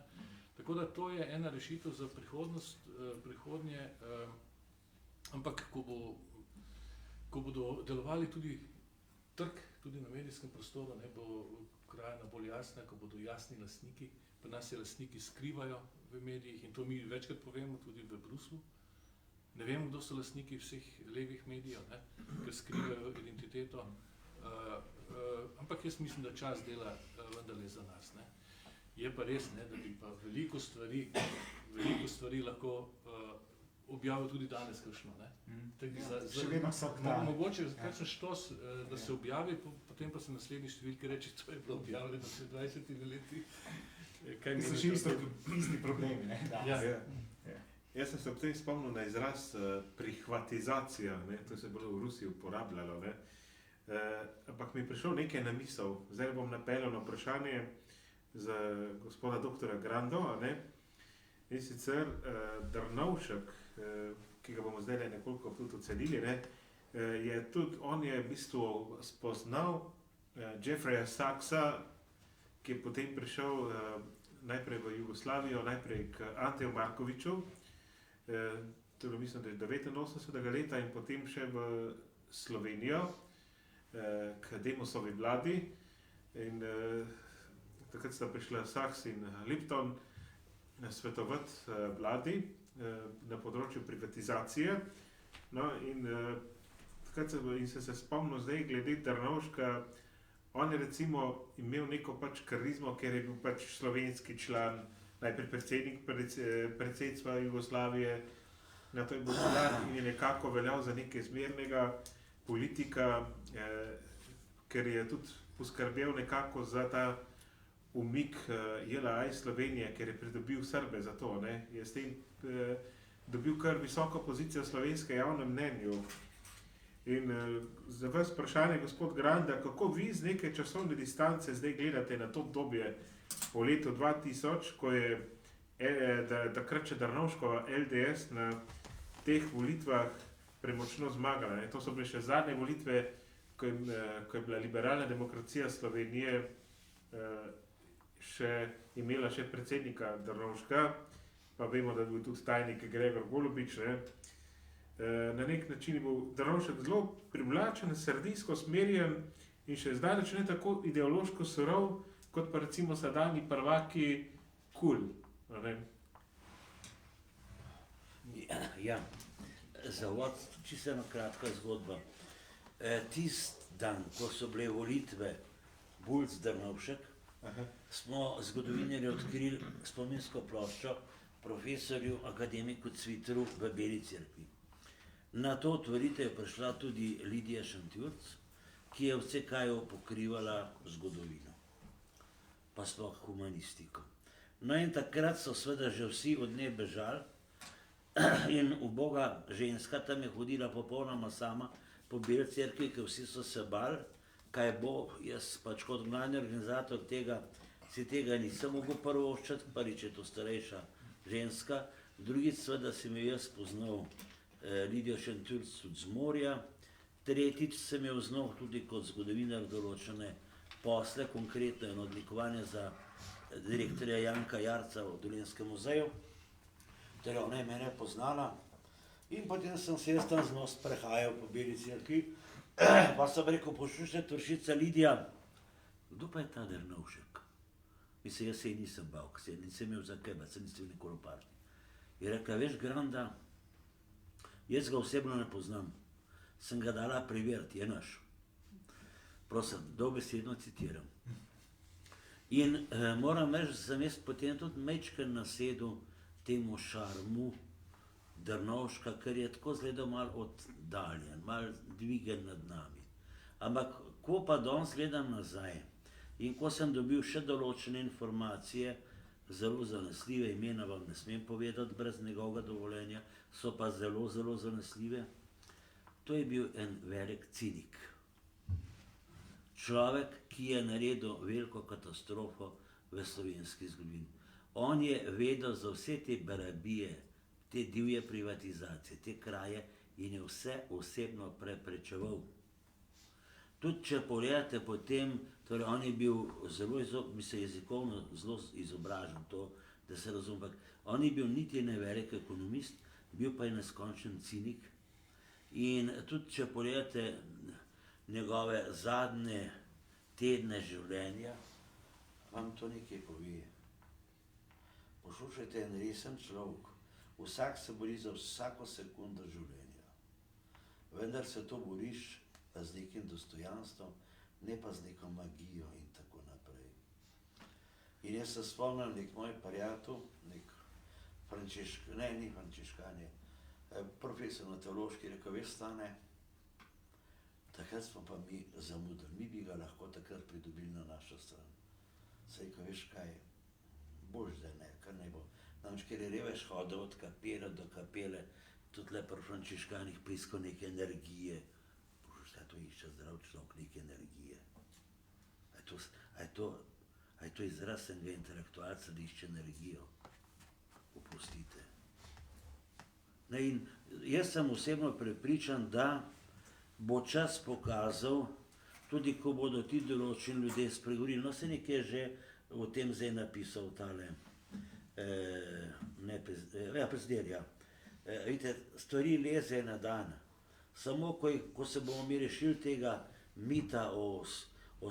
Tako da to je ena rešitev za prihodnost, prihodnje, ampak ko bodo delovali tudi trg, tudi na medijskem prostoru, ne, bo krajina bolj jasna, ko bodo jasni lastniki, pri nas se lastniki skrivajo v medijih in to mi večkrat povemo tudi v Bruslu. Ne vemo, kdo so lastniki vseh levih medijev, ne, ker skrivajo identiteto, ampak jaz mislim, da čas dela vendarle za nas. Ne. Je pa res, ne, da bi pa veliko stvari lahko objavil tudi danes kakšno. Še vedno so aktualne. Mogoče kakšen štos, da se objavi, potem pa se naslednji številki reče, to je bilo objavljeno pred 20 leti. So še isti problemi, ne? Jaz sem se ob tem spomnil na izraz prihvatizacija, ne? To se je bilo v Rusiji uporabljalo, ne? Ampak mi je prišel nekaj na misel. Zdaj bom napeljal na vprašanje za gospoda doktora Grandova, ne? In sicer Drnovšek, ki ga bomo zdaj nekoliko tudi ocenili, ne? On je v bistvu spoznal Jeffreya Saksa, ki je potem prišel najprej v Jugoslavijo, najprej k Anteju Markoviču, to je bilo, mislim, da je 89. leta in potem še v Slovenijo, k Demosovi vladi. In takrat sta prišla Saks in Lipton svetovati vladi na področju privatizacije. No, in takrat se spomnil zdaj glede Drnovška, on je recimo imel neko pač karizmo, ker je bil pač slovenski član, najprej predsednik predsedstva Jugoslavije, na to je bil član in je nekako veljal za nekaj zmernega politika, ker je tudi poskrbel nekako za ta umik JLA iz Slovenije, ker je pridobil Srbe za to, ne. Je s tem dobil kar visoko pozicijo slovenske javnem mnenju. In za vas vprašanje, gospod Granda, kako vi z neke časovne distance zdaj gledate na to obdobje po letu 2000, ko je takrat še Drnovškova LDS na teh volitvah premočno zmagala, ne? To so bile še zadnje volitve, ko je bila liberalna demokracija Slovenije imela še predsednika Drnovška, pa vemo, da je bil tudi tajnik Gregor Golobič, ne? Na nek način je bil Drnovšek zelo privlačen, sredinsko usmerjen in še zdaleč ne tako ideološko surov, kot pa recimo sedanji prvaki KUL. Ja, za uvod čisto ena kratka zgodba. Tist dan, ko so bile volitve Bulc-Drnovšek, smo zgodovinarji odkrili spominsko ploščo profesorju akademiku Cvitru v Beli cerkvi. Na to otvoritev je prišla tudi Lidija Šentjurc, ki je v CK-ju pokrivala zgodovino, pa sploh humanistiko. No in takrat so seveda že vsi od nje bežali in uboga ženska tam je hodila popolnoma sama po Beli cerkvi, ker vsi so se bali, kaj bo, jaz pač kot glavni organizator tega, si tega nisem mogel privoščiti, prvič je to starejša ženska, drugič seveda sem jo jaz poznal Lidijo Šentjurc tudi z morja, tretjič sem jo znal tudi kot zgodovinar določene posle, konkretno eno odlikovanje za direktorja Janka Jarca v Dolenjskem muzeju, torej ona je mene poznala in potem sem se jaz tam z njo sprehajal po Beli cerkvi, pa sem rekel, poslušajte, Vršica Lidija, kdo pa je ta Drnovšek? Mislim, jaz se ji nisem bal, ker nisem imel za kaj, se nisem nikoli v partiji. Je rekla, veš, Granda, jaz ga osebno ne poznam, sem ga dala preveriti, je naš. Prosim, dobesedno citiram. In moram reči, da sem jaz potem tudi majčkeno nasedel temu šarmu Drnovška, ker je tako zgledal malo oddaljen, malo dvigen nad nami. Ampak, ko pa danes gledam nazaj in ko sem dobil še določene informacije, zelo zanesljive, imena vam ne smem povedati brez njegovega dovoljenja, so pa zelo, zelo zanesljive, to je bil en velik cinik. Človek, ki je naredil veliko katastrofo v slovenski zgodovini. On je vedel za vse te barabije, te divje privatizacije, te kraje in je vse osebno preprečeval. Tudi če pogledate potem, torej on je bil zelo jezikovno zelo izobražen, to, da se razumem, on je bil niti ne velik ekonomist, bil pa je neskončen cinik. In tudi če pogledate njegove zadnje tedne življenja, vam to nekaj pove. Poslušajte, en resen človek, vsak se bori za vsako sekundo življenja, vendar se to boriš z nekim dostojanstvom, ne pa z neko magijo in tako naprej. In jaz se spomnim, nek moj prijatelj, nek frančiškan je, profesor na teološki, rekel, veš, Stane, takrat smo pa mi zamudili, mi bi ga lahko takrat pridobili na našo stran. Se rekel, veš kaj, bož da ne, kar ne bo. Namreč, ker je revež hodil od kapele do kapele, tudi le pri frančiškanih priskal neke energije. Kaj to išče zdrav človek, neke energije? A je to izraz enega intelektualca, da išče energijo? Opustite. In jaz sem osebno prepričan, da bo čas pokazal, tudi ko bodo ti določeni ljudje spregovorili. No, se nekaj je že o tem zdaj napisal tale Prezderja. Vidite, stvari leze na dan. Samo ko se bomo mi rešili tega mita o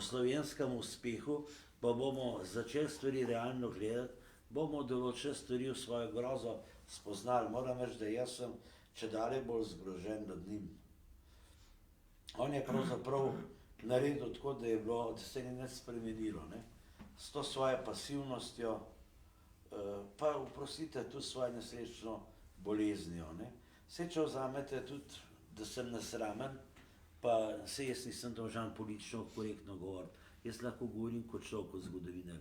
slovenskem uspehu, pa bomo začeli stvari realno gledati, bomo določene stvari v svojo grozo spoznali. Moram reči, da jaz sem čedalje bolj zgrožen nad njim. On je pravzaprav naredil tako, da se ni nič spremenilo, ne? S to svojo pasivnostjo, pa oprostite, tudi svojo nesrečno boleznijo, ne? Vse, če vzamete tudi, da sem nesramen, pa se jaz nisem dolžan politično korektno govoriti. Jaz lahko govorim kot človek, kot zgodovinar.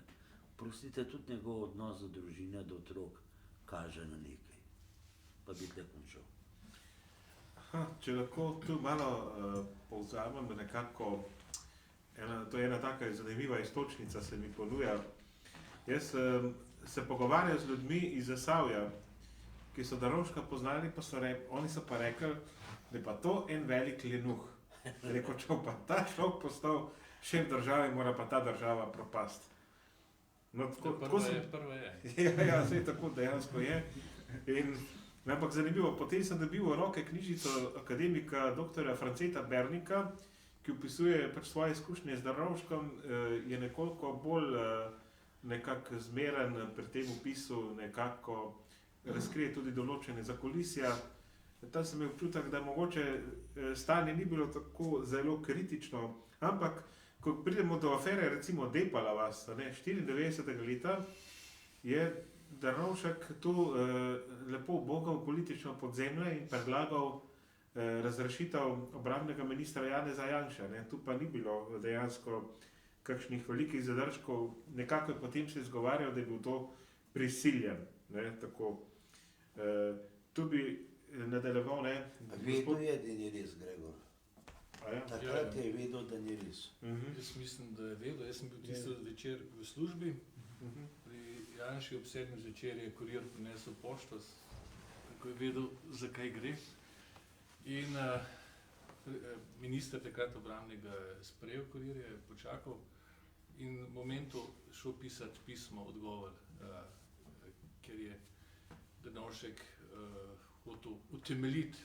Prostite, tudi njegov odnos do družine, do otrok, kaže na nekaj. Pa bi tle končal. Če lahko tu malo povzamem, nekako, to je ena taka zanimiva iztočnica, se mi ponuja. Jaz se pogovarjam z ljudmi iz Zasavja, ki so Drnovška poznali, pa oni so pa rekli, da je pa to en velik lenuh. Rekel, če pa ta človek postal šef države, mora pa ta država propasti. No, prvo je. Ja, saj tako dejansko je. Ampak zanimivo, potem sem dobil v roke knjižico akademika dr. Franceta Bernika, ki opisuje pač svoje izkušnje z Drnovškom, je nekoliko bolj nekako zmeren pri tem opisu, nekako razkrije tudi določene zakulisja. Tam sem imel občutek, da mogoče stanje ni bilo tako zelo kritično, ampak ko pridemo do afere, recimo Depala vas, 94. leta, je Drnovšek tu lepo ubogal politično podzemlje in predlagal razrešitev obrambnega ministra Janeza Janše. Tu pa ni bilo dejansko kakšnih velikih zadržkov, nekako je potem se izgovarjal, da je bil to prisiljen. Tu bi nadaljeval, Vedno je res, Gregor. ja? Takrat je vedel, da ni res. Jaz mislim, da je vedel. Jaz sem bil tisti večer v službi. Pri Janši ob 7. zvečer je kurir prinesel pošto, ko je vedel, zakaj gre. In minister takrat obrambnega je sprejel kurirje, je počakal in v momentu šel pisati pismo, odgovor, ker je Drnovšek hotel utemeljiti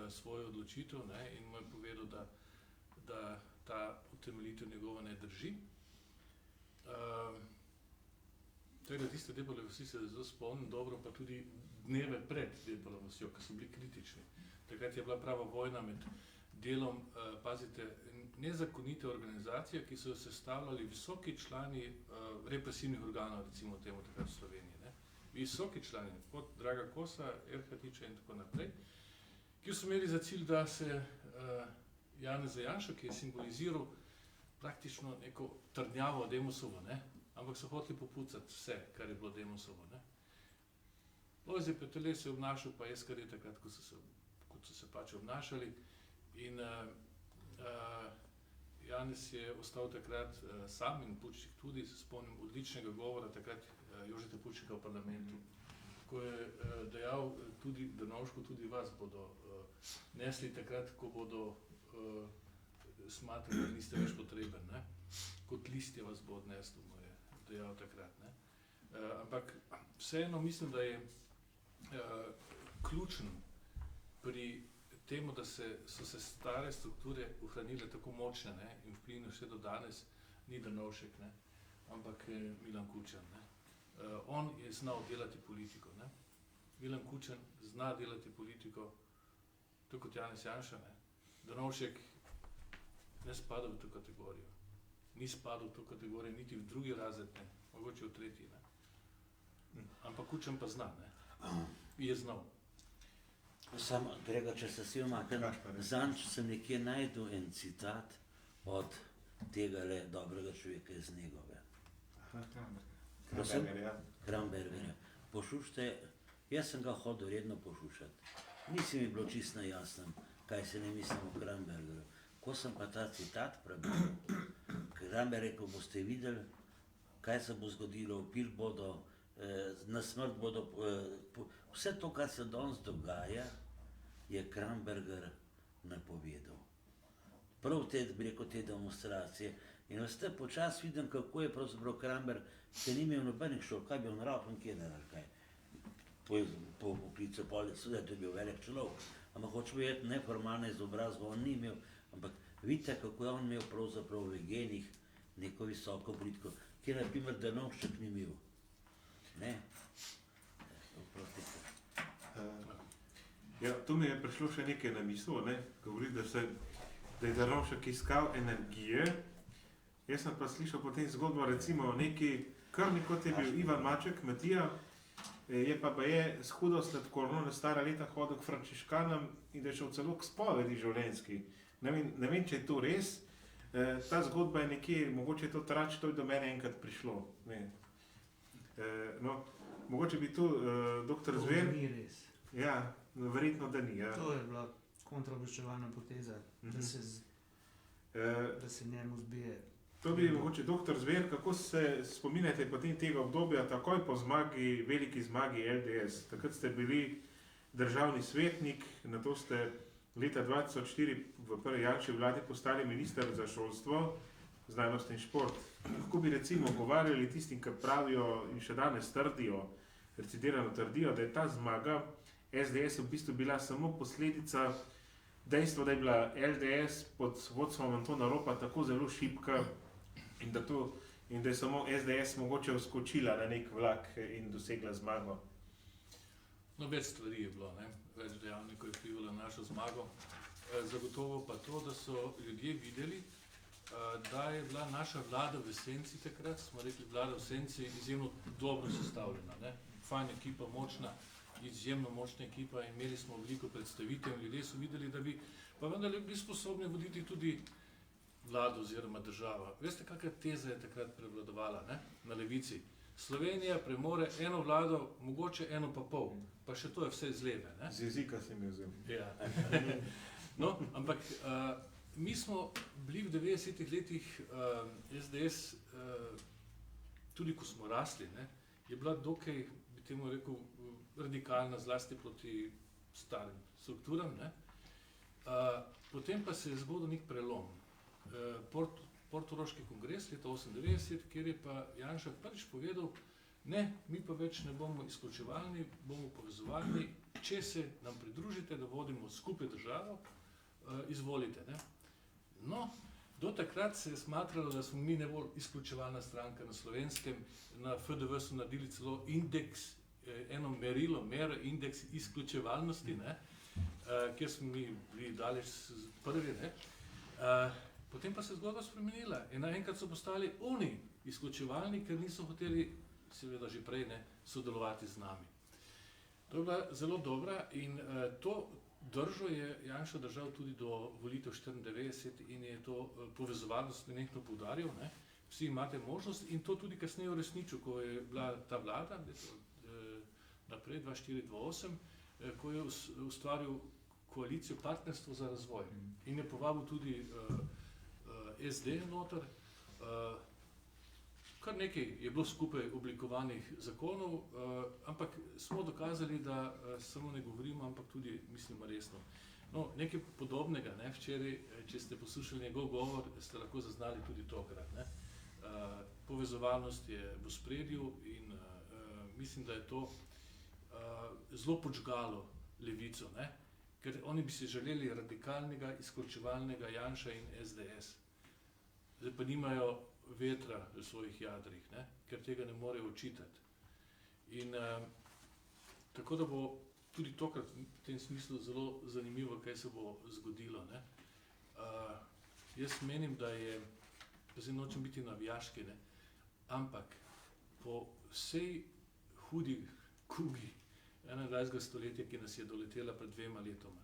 svojo odločitev, ne, in mu je povedal, da ta utemeljitev njegova ne drži. Tako da tiste Debele vasi se zelo spomnim dobro, pa tudi dneve pred Debele vasjo, ki so bili kritični. Takrat je bila prava vojna med delom, pazite, nezakonite organizacije, ki so sestavljali visoki člani represivnih organov, recimo temu takrat v Sloveniji. Ne. Visoki člani, od Draga Kosa, Erhatiča in tako naprej, ki so imeli za cilj, da se Janeza Janša, ki je simboliziral praktično neko trdnjavo Demosovo, ne, ampak so hoteli popucati vse, kar je bilo Demosovo. Ne. Lojze Peterle se je obnašal pa SKD takrat, kot so se pač obnašali, in Janez je ostal takrat sam in Pučnik tudi, se spomnim odličnega govora takrat Jožeta Pučnika v parlamentu, ko je dejal tudi Drnovšku, tudi vas bodo nesli takrat, ko bodo smatrali, da niste več potreben, ne? Kot listje vas bo odneslo, mu je dejal takrat. Ne? Ampak vseeno mislim, da je ključen pri temu, da so se stare strukture ohranile tako močne, ne, in vplivne še do danes, ni Drnovšek, ne, ampak Milan Kučan. Ne. On je znal delati politiko. Ne. Milan Kučan zna delati politiko, tako kot Janez Janša. Ne. Drnovšek ne spada v to kategorijo. Ni spadal v to kategorijo niti v drugi razred, ne, mogoče v tretji. Ne. Ampak Kučan pa zna, ne. Je znal. Samo, Grega, če se si omaknem, zanj sem nekje najdel en citat od tegale dobrega človeka iz Negove. Krambergerja. Poslušajte, jaz sem ga hodil redno poslušati. Nisi mi bilo čisto jasno, kaj se ne mislim o Krambergerju. Ko sem pa ta citat prebral, Kramberger rekel, boste videli, kaj se bo zgodilo, pil bodo, na smrt bodo, vse to, kar se danes dogaja, je Kramberger napovedal. Prav te demonstracije. In veste, počas vidim, kako je pravzaprav Kramberger, se ni imel nobenih šol, kaj bi on Raufman Keller ali kaj. Po poklicu policu, da je bil velik človek. Ampak hoče vedeti, neformalna izobrazba on ni imel, ampak vidite, kako je on imel pravzaprav v genih neko visoko politiko, kjer na primer Drnovšek ni imel. Ne? Ja, tu mi je prišlo še nekaj na misel, ne? Govori, da je Drnovšek iskal energije. Jaz sem pa slišal potem zgodbo, recimo neki krvnik, kot je bil Ivan Maček, Matija, je pa s hudo sladkorno na stara leta hodil k frančiškanom in da je šel celo k spovedi življenjski. Ne vem, če je to res. Ta zgodba je nekje, mogoče je to trač, to je do mene enkrat prišlo. Ne. No, mogoče bi tu doktor Zver... To ni res. Ja, verjetno, da ni. Ja. To je bila kontraobveščevalna poteza, da se njemu zbije. To bi mogoče doktor Zver, kako se spominjate potem tega obdobja, takoj po zmagi, veliki zmagi LDS. Takrat ste bili državni svetnik, nato ste leta 2004 v prvi Janševi vladi postali minister za šolstvo, znanost in šport. Kako bi recimo govarjali tistim, ki pravijo in še danes trdijo, recidirano trdijo, da je ta zmaga SDS v bistvu bila samo posledica dejstva, da je bila LDS pod vodstvom Antona Ropa tako zelo šibka in da je samo SDS mogoče vskočila na nek vlak in dosegla zmago. No, več stvari je bilo, ne? Več dejavnikov je vplivalo na našo zmago. Zagotovo pa to, da so ljudje videli, da je bila naša vlada v senci takrat, smo rekli vlada v senci, izjemno dobro sestavljena. Ne? Fajn ekipa, močna, izjemno močna ekipa in imeli smo veliko predstavitev in ljudje so videli, da bi pa vendar bili sposobni voditi tudi vlado oziroma država. Veste, kakšna teza je takrat prevladovala, ne? Na levici? Slovenija premore eno vlado, mogoče eno pa pol, pa še to je vse iz leve. Ne? Z jezika se mi vzem. Ja. No, ampak mi smo bili v 90-ih letih SDS, tudi ko smo rasli, ne, je bila dokaj, bi temu rekel, radikalna, zlasti proti starim strukturam. Ne. Potem pa se je zgodil nek prelom. Portoroški kongres leta 1998, kjer je pa Janša prvič povedal, ne, mi pa več ne bomo izključevalni, bomo povezovalni, če se nam pridružite, da vodimo skupaj državo, izvolite. Ne. No, do takrat se je smatralo, da smo mi najbolj izključevalna stranka na Slovenskem, na FDV so naredili celo indeks, eno merilo, indeks izključevalnosti, ne, kjer smo mi bili daleč prvi. Ne. Potem pa se je zgodba spremenila in naenkrat so postali oni izključevalni, ker niso hoteli, seveda že prej, ne, sodelovati z nami. To je bila zelo dobra in to držo je Janša držal tudi do volitev 1994 in je to povezovalnost nenehno poudarjal. Ne. Vsi imate možnost in to tudi kasneje uresničil, ko je bila ta vlada, naprej 2004-2008, ko je ustvaril koalicijo Partnerstvo za razvoj in je povabil tudi SD noter. Kar nekaj je bilo skupaj oblikovanih zakonov, ampak smo dokazali, da samo ne govorimo, ampak tudi mislimo resno. No, nekaj podobnega, ne, včeraj, če ste poslušali njegov govor, ste lahko zaznali tudi tokrat. Ne. Povezovalnost je v ospredju in mislim, da je to zelo podžgalo levico, ne, ker oni bi si želeli radikalnega, izključevalnega Janša in SDS. Zdaj pa nimajo vetra v svojih jadrih, ne, ker tega ne morejo očitati. In tako da bo tudi tokrat v tem smislu zelo zanimivo, kaj se bo zgodilo. Ne. Jaz menim, da je, zdaj nočem biti navijaški, ne, ampak po vsej hudi kugi 21. stoletja, ki nas je doletela pred 2 letoma,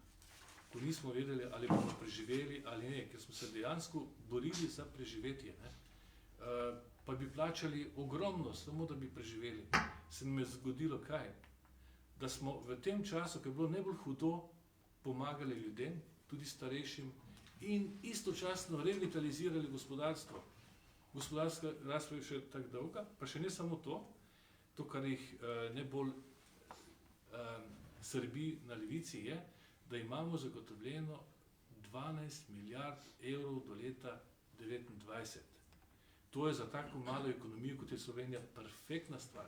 ko nismo vedeli, ali bomo preživeli ali ne, ker smo se dejansko borili za preživetje, ne, pa bi plačali ogromno, samo da bi preživeli. Se nam je zgodilo kaj? Da smo v tem času, ko je bilo najbolj hudo, pomagali ljudem, tudi starejšim, in istočasno revitalizirali gospodarstvo. Gospodarska rast je še tako dolga, pa še ne samo to, kar jih najbolj srbi na levici je, da imamo zagotovljeno 12 milijard evrov do leta 2029. To je za tako malo ekonomijo, kot je Slovenija, perfektna stvar.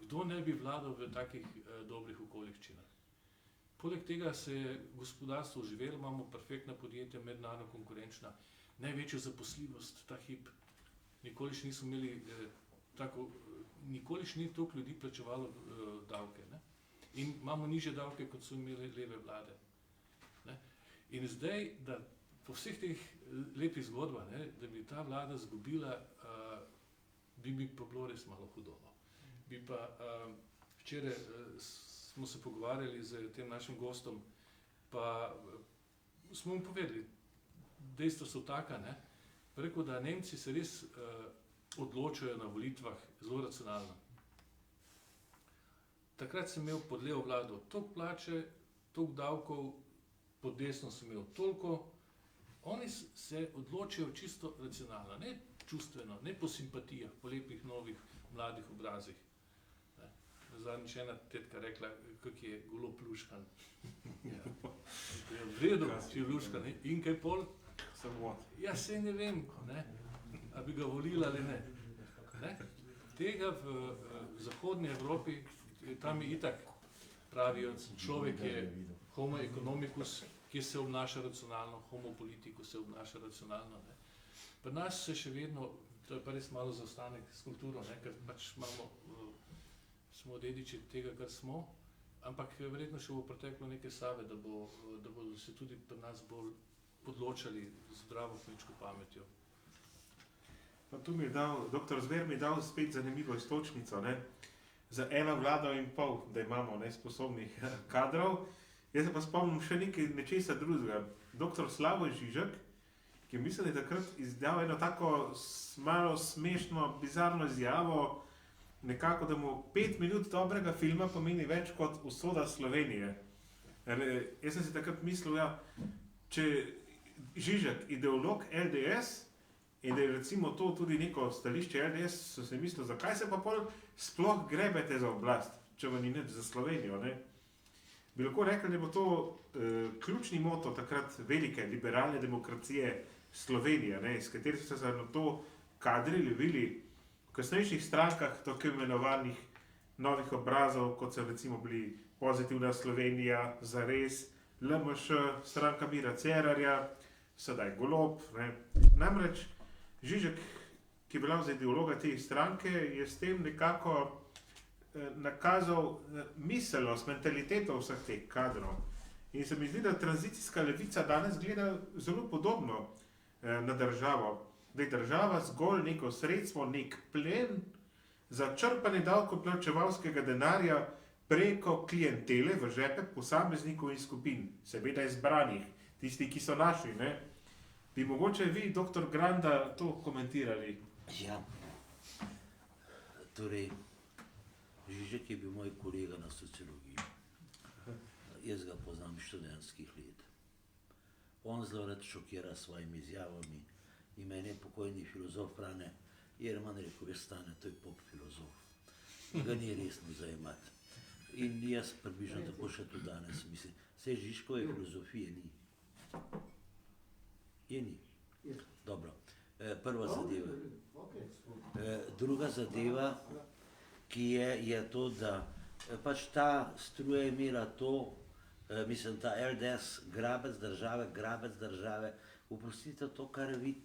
Kdo ne bi vladal v takih dobrih okoliščinah? Poleg tega se je gospodarstvo oživelo, imamo perfektna podjetja, mednarodno konkurenčna, največjo zaposljivost ta hip. Nikoli še nismo imeli nikoli še ni toliko ljudi plačevalo davke. Ne? In imamo nižje davke, kot so imeli leve vlade. Ne? In zdaj, da po vseh teh lepih zgodbah, ne, da bi ta vlada zgubila, bi mi pa bilo res malo hudo. Bi pa včeraj smo se pogovarjali z tem našim gostom, pa smo mu povedali, dejstva so taka, ne, pa rekel, da Nemci se res odločajo na volitvah zelo racionalno. Takrat sem imel pod levo vlado toliko plače, toliko davkov, pod desno sem imel toliko. Oni se odločajo čisto racionalno, ne čustveno, ne po simpatijah, po lepih novih mladih obrazih. Zadnjič ena tetka rekla, kak je golo pluškan. Ja. V redu, če je luškan. In kaj pol? Ja, sej ne vem, ne, a bi ga volila ali ne. Ne? Tega v zahodni Evropi, tam je itak pravijo, človek je homo economicus, ki se obnaša racionalno, homo politikus se obnaša racionalno. Ne? Pri nas se še vedno, to je pa res malo zaostanek s kulturo, ne? Ker pač smo dediči tega, kar smo, ampak verjetno še bo preteklo nekaj Save, da bo se tudi pri nas bolj odločali z zdravo kmečko pametjo. Pa tu mi je dal, doktor Zver mi je dal spet zanimivo iztočnico, ne? Za 1,5 vlado, da imamo nesposobnih kadrov. Jaz se pa spomnim še nečesa drugega. Doktor Slavoj Žižek, ki mislim, da je takrat izdal eno tako malo smešno, bizarno izjavo, nekako, da mu 5 minut dobrega filma pomeni več kot usoda Slovenije. Jaz sem si takrat mislil, ja, če Žižek, ideolog LDS, in da je recimo to tudi neko stališče LDS, so se mislili, zakaj se pa pol sploh grebete za oblast, če vam ni nič za Slovenijo, ne? Bi lahko rekli, da bo to ključni moto takrat velike liberalne demokracije Slovenije, ne? S kateri so se na to kadri levili v kasnejših strankah, tako imenovanih novih obrazov, kot so recimo bili Pozitivna Slovenija, Zares, LMŠ, stranka Mira Cerarja, sedaj Golob, ne? Namreč Žižek, ki je veljal za ideologa te stranke, je s tem nekako nakazal miselnost, mentaliteto vseh teh kadrov. In se mi zdi, da tranzicijska levica danes gleda zelo podobno na državo. Da je država zgolj neko sredstvo, nek plen za črpanje davkoplačevalskega denarja preko klientele v žepe posameznikov in skupin, seveda izbranih, tisti, ki so naši, ne? Bi mogoče vi, dr. Granda, to komentirali? Ja, torej, Žižek je bil moj kolega na sociologiji. Jaz ga poznam iz študentskih let. On zelo rad šokira s svojimi izjavami in meni je pokojni filozof Frane Jerman rekel, veš, Stane, to je pop filozof. Ga ni resno zajemati. In jaz približno tako še tudi danes mislim. Saj Žižkove filozofije ni. Je ni. Dobro. Prva zadeva. Druga zadeva, ki je to, da pač ta struja je imela to, mislim, ta LDS, grabec države, oprostite to,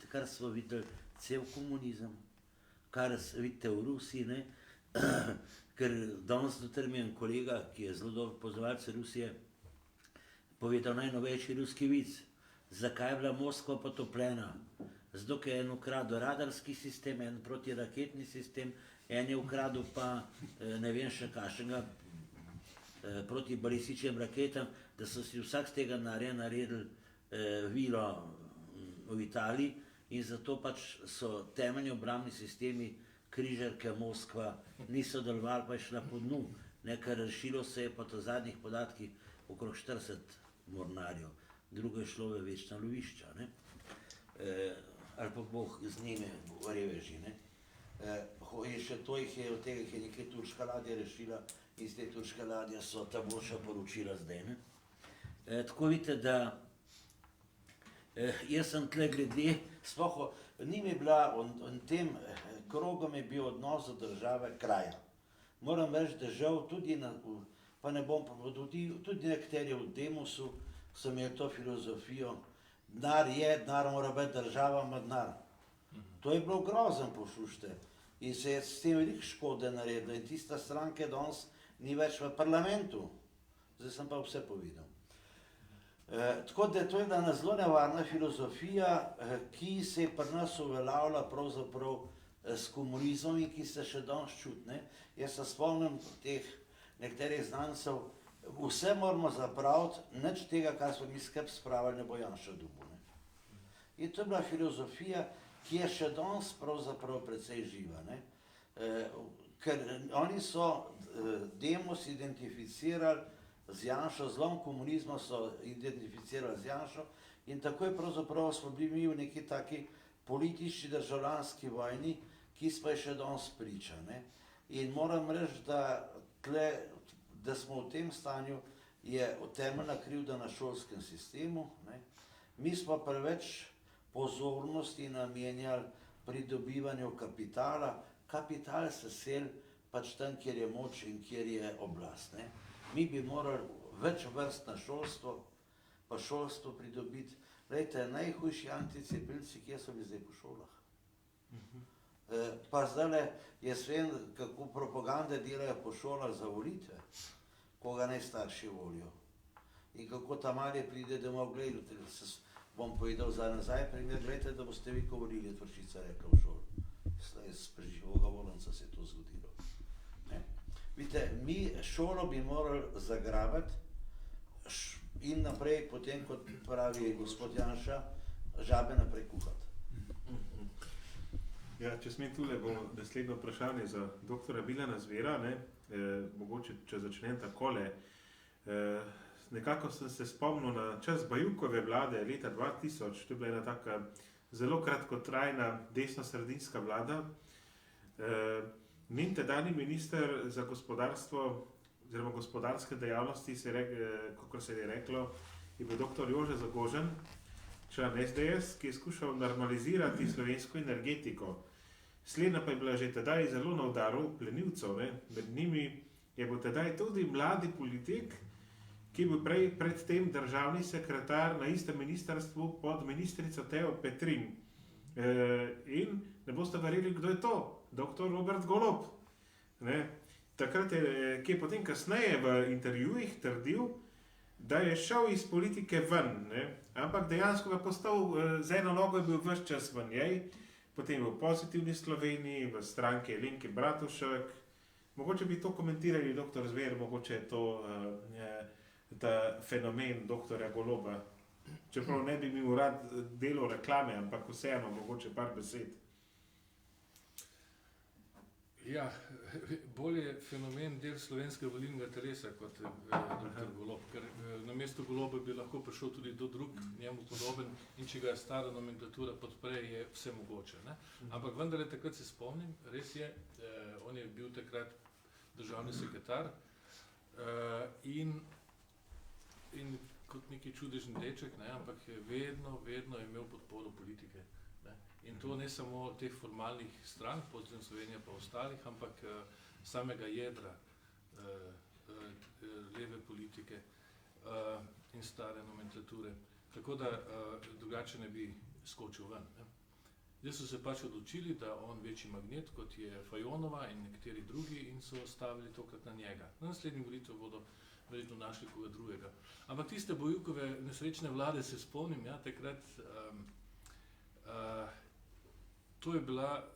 kar smo videli cel komunizem, kar vidite v Rusiji, ne? Ker danes doter mi je en kolega, ki je zelo dober poznavalec Rusije, povedal najnovejši ruski vic. Zakaj je bila Moskva potopljena? Zato, ker je en ukradel radarski sistem, en protiraketni sistem, en je ukradel pa ne vem še kakšnega proti balističnim raketam, da so si vsak z tega naredili vilo v Italiji in zato pač so temeljni obrambni sistemi križarke Moskva niso delovali, pa je šla po dnu, nekaj rešilo se je pa to zadnjih podatkih okrog 40 mornarjev, drugo je šlo v večna lovišča, ne? Ali pa Bog z njime reveži, ne? Je še to jih je, od tega jih je nekaj turška ladja rešila in z te turške ladje so ta boljša poročila zdaj, ne? Tako vidite, da jaz sem tle glede, sploh njim je bila, v tem krogom je bil odnos do države kraja. Moram reči, da žal tudi, pa ne bom pa tudi nekateri v Demosu so imeli to filozofijo, denar je, denar mora biti, država ima denar. To je bilo grozen poslušajte in se je s tem veliko škode naredilo in tista stranka danes ni več v parlamentu. Zdaj sem pa vse povedal. Tako da to je ena zelo nevarna filozofija, ki se je pri nas uveljavila pravzaprav s komunizmom in ki se še danes čuti, ne. Jaz se spomnim teh nekaterih znancev, vse moramo zapraviti, nič tega, kar smo mi skrb spravili, ne bo Janša dobil, ne. In to je bila filozofija, ki je še danes pravzaprav precej živa, ne. Ker oni so Demos identificirali z Janšo, zlom komunizma so identificirali z Janšo in tako je pravzaprav smo bili v neki taki politični državljanski vojni, ki smo je še danes priča, ne. In moram reči, da smo v tem stanju, je temeljna krivda na šolskem sistemu, ne. Mi smo preveč pozornosti namenjali pridobivanju kapitala, kapital se seli pač tam, kjer je moč in kjer je oblast, ne. Mi bi morali več vrst na šolstvo, pa šolstvo pridobiti. Glejte, najhujši anticepilci, kje so bili zdaj po šolah? Pa zdajle, jaz vem, kako propagande delajo po šolah za volitve, koga naj starši volijo. In kako ta mali pride domov, gledajte, bom povedal za nazaj primer, gledajte, da boste vi, ko volili, je Tvrčica rekla v šoli. Z preživoga volanca se je to zgodilo. Vidite, mi šolo bi morali zagrabiti in naprej, potem, kot pravi gospod Janša, žabe naprej kuhati. Ja, če smem tule, bo naslednje vprašanje za dr. Milana Zvera, ne, mogoče, če začnem takole. nekako sem se spomnil na čas Bajukove vlade leta 2000, to je bila ena taka zelo kratkotrajna desno-sredinska vlada. Njen tedajni minister za gospodarstvo oziroma gospodarske dejavnosti, kako se je reklo, je bil dr. Jože Zagožen, član SDS, ki je skušal normalizirati slovensko energetiko. Slednja pa je bila že tedaj zelo na udaru plenilcev, ne? Med njimi je bil tedaj tudi mladi politik, ki je bil predtem državni sekretar na istem ministrstvu pod ministrico Teo Petrin. In ne boste verjeli, kdo je to? Dr. Robert Golob. Ne? Takrat ki je potem kasneje v intervjujih trdil, da je šel iz politike ven, ne? Ampak dejansko ga postal, z eno nogo je bil ves čas v njej, potem v Pozitivni Sloveniji, v stranki Alenke Bratušek. Mogoče bi to komentirali, dr. Zver, mogoče je to ta fenomen dr. Goloba. Čeprav ne bi mi rad delal reklame, ampak vseeno, mogoče par besed. Ja, bolje fenomen del slovenskega volilnega telesa kot dr. Golob, ker na mesto Goloba bi lahko prišel tudi do drug, njemu podoben, in če ga stara nomenklatura podpre, je vse mogoče. Ne? Ampak vendarle takrat se spomnim, res je, on je bil takrat državni sekretar in kot neki čudežni deček, ne? Ampak je vedno imel podporo politike. In to ne samo teh formalnih strank, Pozitivna Slovenija pa ostalih, ampak samega jedra leve politike in stare nomenklature. Tako da drugače ne bi skočil ven. Ne. Zdaj so se pač odločili, da on večji magnet, kot je Fajonova in nekateri drugi, in so stavili tokrat na njega. Na naslednji volitev bodo verjetno našli koga drugega. Ampak tiste Bajukove nesrečne vlade se spomnim, ja, takrat to je bila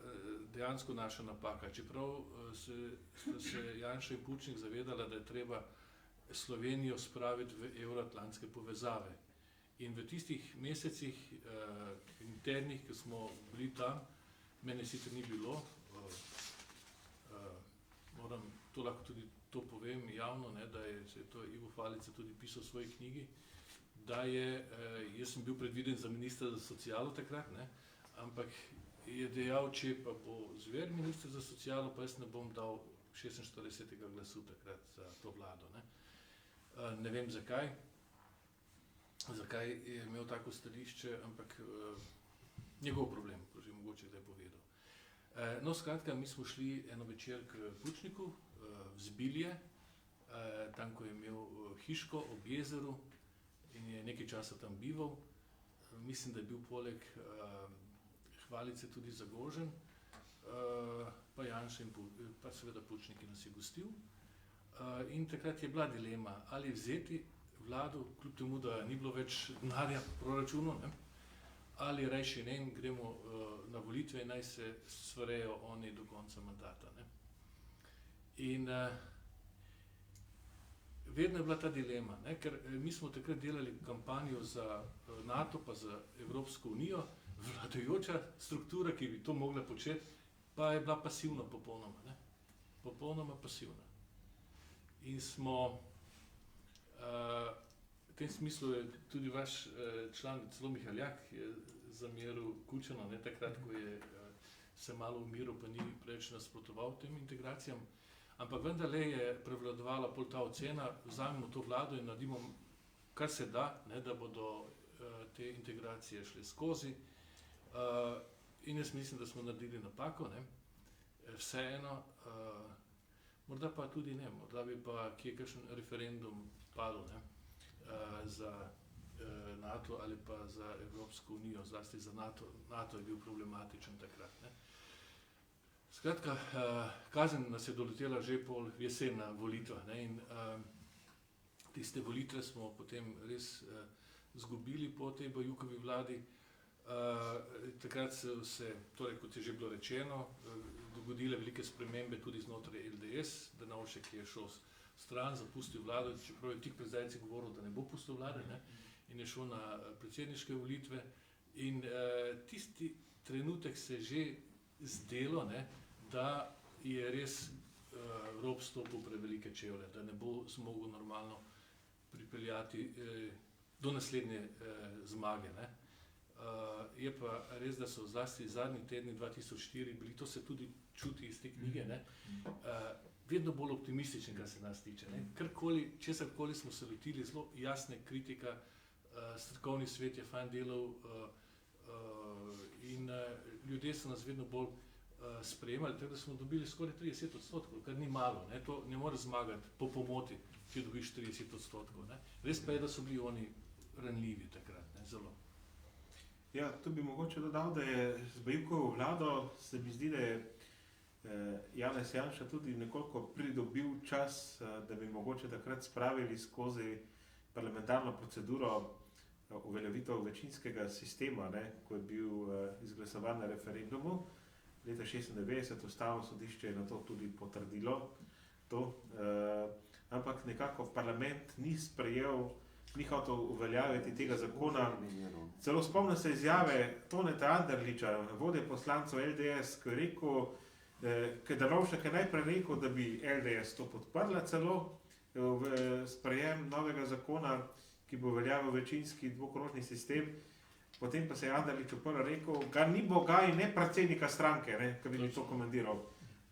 dejansko naša napaka, čeprav se Janša in Pučnik zavedala, da je treba Slovenijo spraviti v evroatlantske povezave. In v tistih mesecih internih, ko smo bili tam, mene sicer ni bilo, moram to lahko tudi to povem javno, ne, da je to Ivo Falica tudi pisal v svoji knjigi, da je, jaz sem bil predviden za ministra za socialo takrat, ne, ampak je dejal, če pa bo Zver minister za socialo, pa jaz ne bom dal 46. glasu takrat za to vlado. Ne, ne vem zakaj je imel tako stališče, ampak njegov problem, ko že mogoče kdaj povedal. No, skratka, mi smo šli eno večer k Pučniku, v Zbilje, tam, ko je imel hiško ob jezeru in je nekaj časa tam bival. Mislim, da je bil poleg Hvalice tudi Zagožen, pa Janša in pa seveda Pučnik, ki nas je gostil. In takrat je bila dilema, ali vzeti vlado, kljub temu, da ni bilo več denarja v proračunu, ne? Ali rajši ne, in gremo na volitve in naj se svarejo oni do konca mandata. Ne? In vedno je bila ta dilema, ne? Ker mi smo takrat delali kampanjo za NATO pa za Evropsko unijo, vladajoča struktura, ki bi to mogla početi, pa je bila pasivna popolnoma. Ne? Popolnoma pasivna. In smo v tem smislu je tudi vaš član, celo Mihaljak, je zameril Kučanu, ne, takrat, ko je se malo umiril, pa ni preveč nasprotoval tem integracijam, ampak vendarle je prevladovala pol ta ocena, vzamemo to vlado in naredimo kar se da, ne, da bodo te integracije šle skozi. In jaz mislim, da smo naredili napako, ne. Vseeno, morda pa tudi ne, morda bi pa kje kakšen referendum padel, ne, za NATO ali pa za Evropsko unijo, zlasti za NATO. NATO je bil problematičen takrat, ne. Skratka, kazen nas je doletela že pol jesen na volitvah, ne, in tiste volitve smo potem res zgubili po tej Bajukovi vladi. Takrat so se, torej kot je že bilo rečeno, dogodile velike spremembe tudi znotraj LDS, Drnovšek je šel stran, zapustil vlado, čeprav je tik pred zdajci govoril, da ne bo pustil vlade, ne, in je šel na predsedniške volitve. In tisti trenutek se je že zdelo, ne, da je res Rob stopil prevelike čevlje, da ne bo zmogel normalno pripeljati do naslednje zmage. Ne. Je pa res, da so zlasti zadnji tedni 2004 bili, to se tudi čuti iz te knjige, ne, vedno bolj optimistični, kar se nas tiče. Ne. Česarkoli smo se lotili, zelo jasne kritika, strokovni svet je fajn delal in ljudje so nas vedno bolj sprejemali, tako da smo dobili skoraj 30%, kar ni malo. Ne. To ne more zmagati po pomoti, če dobiš 30%. Ne. Res pa je, da so bili oni ranljivi takrat, ne, zelo. Ja, tu bi mogoče dodal, da je z Bajivkovo vlado, se mi zdi, da je Janez Janša tudi nekoliko pridobil čas, da bi mogoče takrat spravili skozi parlamentarno proceduro uveljavitev večinskega sistema, ne, ko je bil izglasovan na referendumu. Leta 1996 Ustavno sodišče je na to tudi potrdilo to, ampak nekako parlament ni sprejel, ni hotel uveljaviti tega zakona. Celo spomnim se izjave Toneta Anderliča, vodje poslancev LDS, ki je rekel, Drnovšek je najprej rekel, da bi LDS to podprla celo v sprejem novega zakona, ki bo uveljavil večinski dvokrožni sistem. Potem pa se je Anderlič prvo rekel, ga ni boga in ne predsednika stranke, ne, ki bi to komandiral.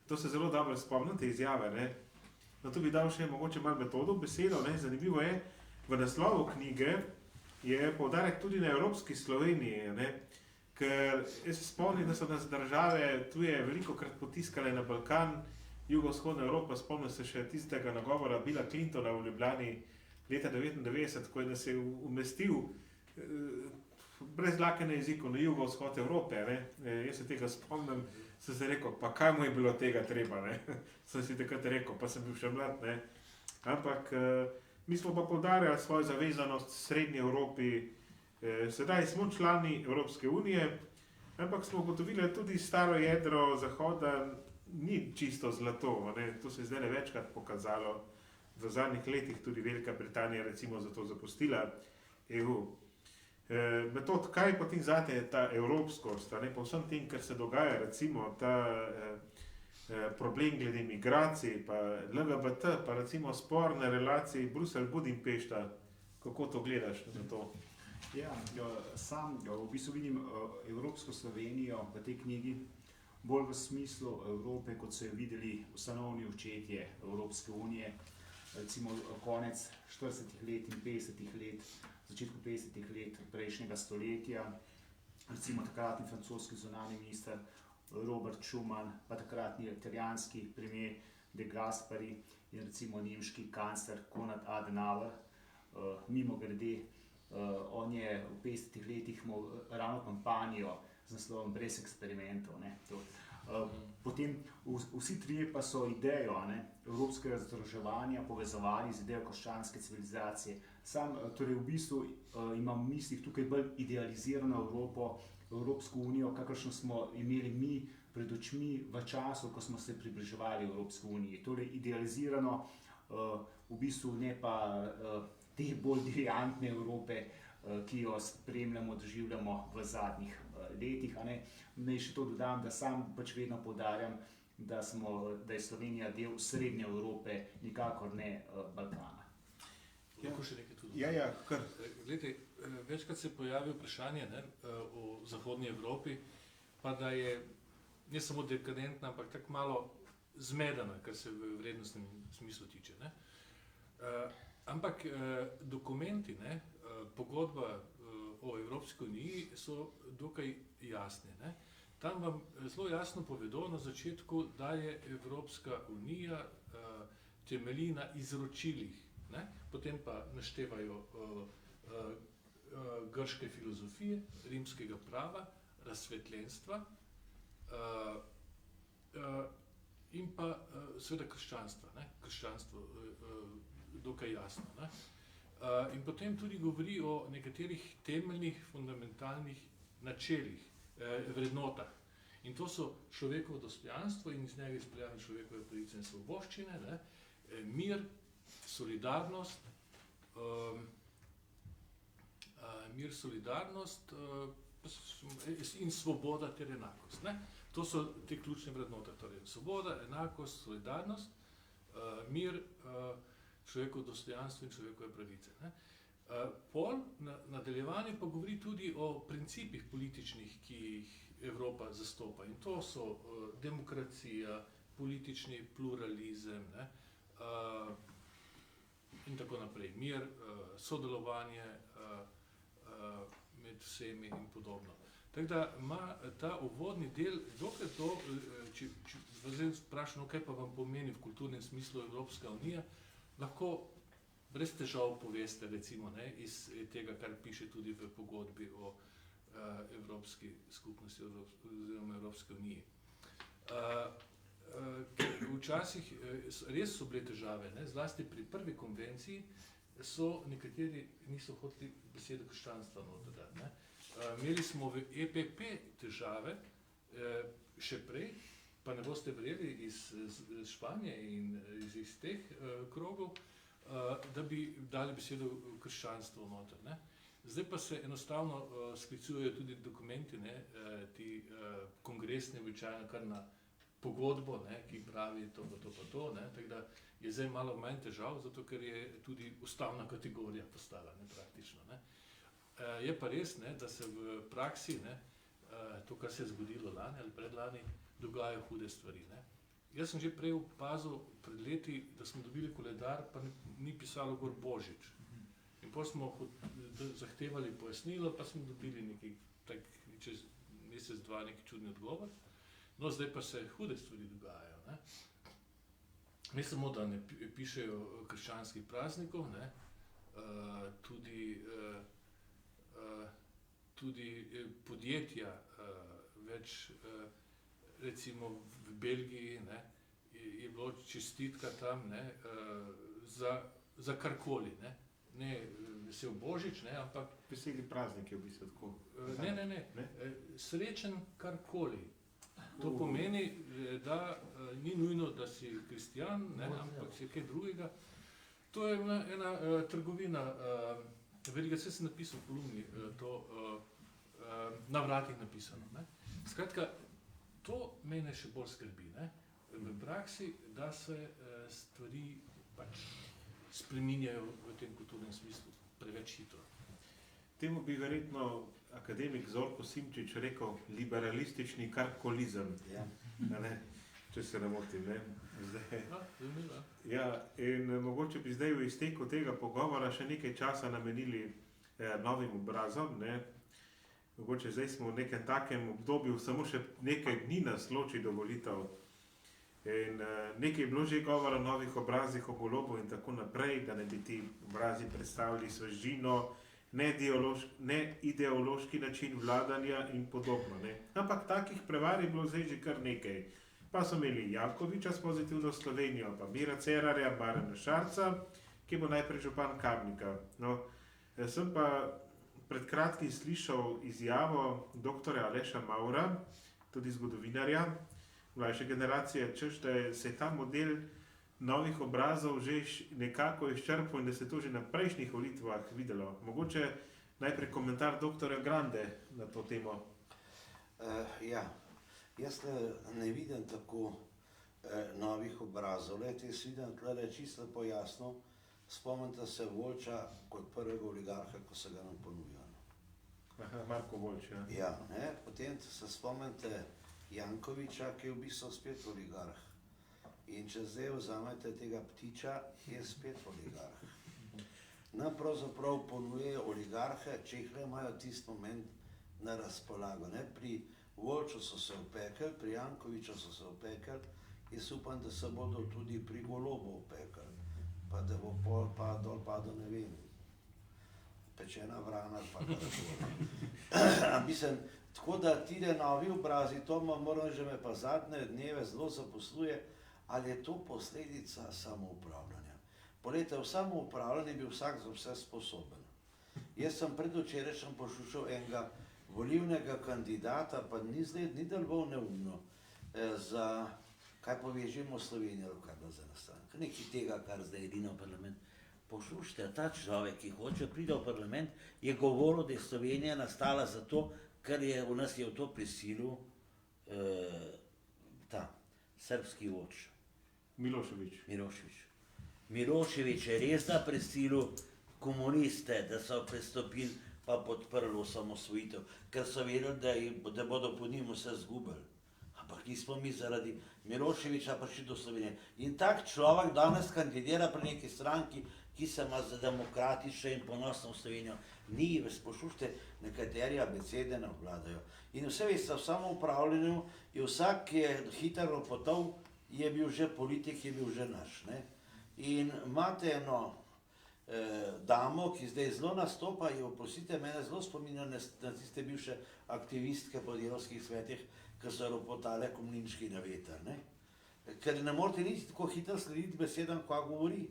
To se zelo dobro spomnim, te izjave. Ne. No, tu bi dal še mogoče malo metodo besedo. Ne. Zanimivo je, v naslovu knjige je poudarek tudi na Evropski Sloveniji, ne. Ker jaz se spomnim, da so nas države tuje velikokrat potiskale na Balkan, jugovzhodna Evropa, spomnim se še tistega nagovora Billa Clintona v Ljubljani leta 1999, ko je nas je umestil brez dlake na jeziku na jugovzhod Evrope. Ne. Jaz se tega spomnim, sem se rekel, pa kaj mu je bilo tega treba, ne. Sem si takrat rekel, pa sem bil še mlad, ne. Ampak mi smo pa poudarjali svojo zavezanost Srednji Evropi. Sedaj smo člani Evropske unije, ampak smo ugotovili, da tudi staro jedro Zahoda ni čisto zlato. Ne? To se je zdaj večkrat pokazalo. V zadnjih letih tudi Velika Britanija recimo zato zapustila EU. Metod, kaj je potem zate ta evropskost, ne? Po vsem tem, kar se dogaja, recimo ta problem glede migracij, pa LGBT, pa recimo sporne relacije Bruselj-Budimpešta, kako to gledaš na to? Ja, sam v bistvu vidim Evropsko Slovenijo v tej knjigi bolj v smislu Evrope, kot so jo videli ustanovni očetje Evropske unije, recimo konec 40. let in 50. let, začetku 50. let prejšnjega stoletja, recimo takratni francoski zunanji minister Robert Schuman, pa takratni italijanski premier De Gasperi in recimo nemški kancler Konrad Adenauer. Mimogrede, on je v 50. letih imel ravno kampanjo z naslovom Brez eksperimentov. Ne. Potem vsi trije pa so idejo evropskega združevanja povezovali z idejo krščanske civilizacije. Sam torej v bistvu imam v mislih tukaj bolj idealizirano Evropo, Evropsko unijo, kakršno smo imeli mi pred očmi v času, ko smo se približevali Evropski uniji. Torej idealizirano, v bistvu ne pa te bolj deviantne Evrope, ki jo spremljamo, doživljamo v zadnjih letih. Naj še to dodam, da sam pač vedno poudarjam, da je Slovenija del Srednje Evrope, nikakor ne Balkana. Lahko še nekaj tudi. Ja, kar. Glejte, večkrat se pojavi vprašanje o Zahodnji Evropi, pa da je ne samo dekadentna, ampak tako malo zmedena, kar se v vrednostnem smislu tiče. Ne? Ampak dokumenti, pogodba o Evropski uniji so dokaj jasni. Ne? Tam vam zelo jasno povedo na začetku, da je Evropska unija temelji na izročilih. Ne? Potem pa naštevajo grške filozofije, rimskega prava, razsvetljenstva in pa seveda krščanstva. Ne? Krščanstvo dokaj jasno. Ne? In potem tudi govori o nekaterih temeljnih, fundamentalnih načelih, vrednotah. In to so človekovo dostojanstvo in iz njega izpeljane človekove pravice in svoboščine, ne? Mir, solidarnost, in svoboda ter enakost. Ne? To so te ključne vrednote. Torej, svoboda, enakost, solidarnost, mir, človekovo dostojanstvo in človekove pravice. Ne. Pol nadaljevanje pa govori tudi o principih političnih, ki jih Evropa zastopa. In to so demokracija, politični pluralizem, ne, in tako naprej. Mir, sodelovanje med vsemi in podobno. Tako da ima ta uvodni del, dokaj to, če vas vprašam, kaj pa vam pomeni v kulturnem smislu Evropska unija, lahko brez težav poveste, recimo, ne, iz tega, kar piše tudi v pogodbi o Evropski skupnosti oziroma Evropske unije. Včasih res so bile težave, ne, zlasti pri prvi konvenciji nekateri niso hoteli besedo krščanstva noter dati, ne. Imeli smo v EPP težave, še prej, pa ne boste verjeli, iz Španije in iz teh krogov, da bi dali besedo krščanstvo noter, ne. Zdaj pa se enostavno sklicujejo tudi dokumenti, ne, ti kongresni običajno kar na pogodbo, ne, ki pravi to pa to, ne, tako da je zdaj malo manj težav, zato ker je tudi ustavna kategorija postala, ne, praktično, ne. Je pa res, ne, da se v praksi, ne, to, kar se je zgodilo lani ali predlani, dogajajo hude stvari, ne. Jaz sem že prej opazil pred leti, da smo dobili koledar, pa ni pisalo gor Božič. In potem smo zahtevali pojasnilo, pa smo dobili nekaj, tak, čez mesec, dva, neki čudni odgovor. No, zdaj pa se hude stvari dogajajo, ne. Ne samo, da ne pišejo krščanskih praznikov, ne, tudi podjetja, več, recimo v Belgiji, ne, je bilo čestitka tam, ne, za karkoli, ne. Ne vesel Božič, ne, ampak... Veseli praznik je v bistvu tako. Ne. Srečen karkoli. To pomeni, da ni nujno, da si kristjan, ne, ampak si kaj drugega. To je ena trgovina, verjetno sem napisal v kolumni, to na vratih napisano. Ne. Skratka, to mene še bolj skrbi, ne, v praksi, da se stvari pač spreminjajo v tem kulturnem smislu preveč hitro. Temu bi verjetno akademik Zorko Simčič rekel liberalistični karkolizem, ne, če se ne motim, ne. Ja, in mogoče bi zdaj v izteku tega pogovora še nekaj časa namenili novim obrazom, ne. Mogoče zdaj smo v nekem takem obdobju, samo še nekaj dni nas loči do volitev. In nekaj je bilo že govora o novih obrazih, o Golobu in tako naprej, da ne bi ti obrazi predstavili svežino, ne ideološki način vladanja in podobno, ne. Ampak takih prevar je bilo zdaj že kar nekaj. Pa so imeli Jankoviča s Pozitivno Slovenijo, pa Mira Cerarja, Marjana Šarca, ki bo najprej župan Kamnika. No, sem pa pred kratkim slišal izjavo dr. Aleša Maura, tudi zgodovinarja, mlajše generacije, češ, da se je ta model novih obrazov že nekako izčrpal in da se to že na prejšnjih volitvah videlo. Mogoče najprej komentar dr. Grande na to temo. Jaz ne vidim tako novih obrazov. Jaz vidim tle čisto lepo jasno, spomnite se Volča kot prvega oligarha, ko se ga nam ponuja. Marko Volč, ja. Ja, ne, potem se spomnite Jankoviča, ki je v bistvu spet oligarh. In če zdaj vzamete tega Ptiča, je spet oligarh. Nam pravzaprav ponujejo oligarhe, če jih le imajo tisti moment na razpolago. Ne? Pri Volču so se opekli, pri Jankoviču so se opekli, jaz upam, da se bodo tudi pri Golobu opekli. Pa da bo pol dol padel, ne vem, pečena vrana ali pa karkoli. Mislim, tako da tile novi obrazi, to moram že me pa zadnje dneve zelo zaposluje, ali je to posledica samoupravljanja. Poglejte, v samoupravljanju je bil vsak za vse sposoben. Jaz sem predvčerajšnjim poslušal enega volilnega kandidata, pa ni deloval neumno, za kaj povežemo Slovenijo, ali kaj bo za nastanek. Nekaj tega, kar zdaj edino v parlament. Poslušajte, ta človek, ki hoče priti v parlament, je govoril, da je Slovenija nastala zato, ker je v nas je v to prisilil ta srbski voč. Milošević. Milošević je res da prisilil komuniste, da so pristopili pa podprli osamosvojitev, ker so vedeli, da bodo po njim vse zgubili. Ampak nismo mi zaradi Miloševića prišli do Slovenije. In tak človek danes kandidira pri neki stranki, ki se ima za demokratično in ponosno v Slovenijo. Ni, poslušajte, nekateri abecede ne obvladajo. In vse veste, v samoupravljanju je vsak, ki je hitro potov, je bil že politik, je bil že naš. Ne? In imate eno damo, ki zdaj zelo nastopa, in oprostite, mene zelo spominja na tiste bivše aktivistke po delovskih svetih, ki so ropotale komlinčki na veter. Ne? Ker ne morete niti tako hitro slediti besedam, kva govori.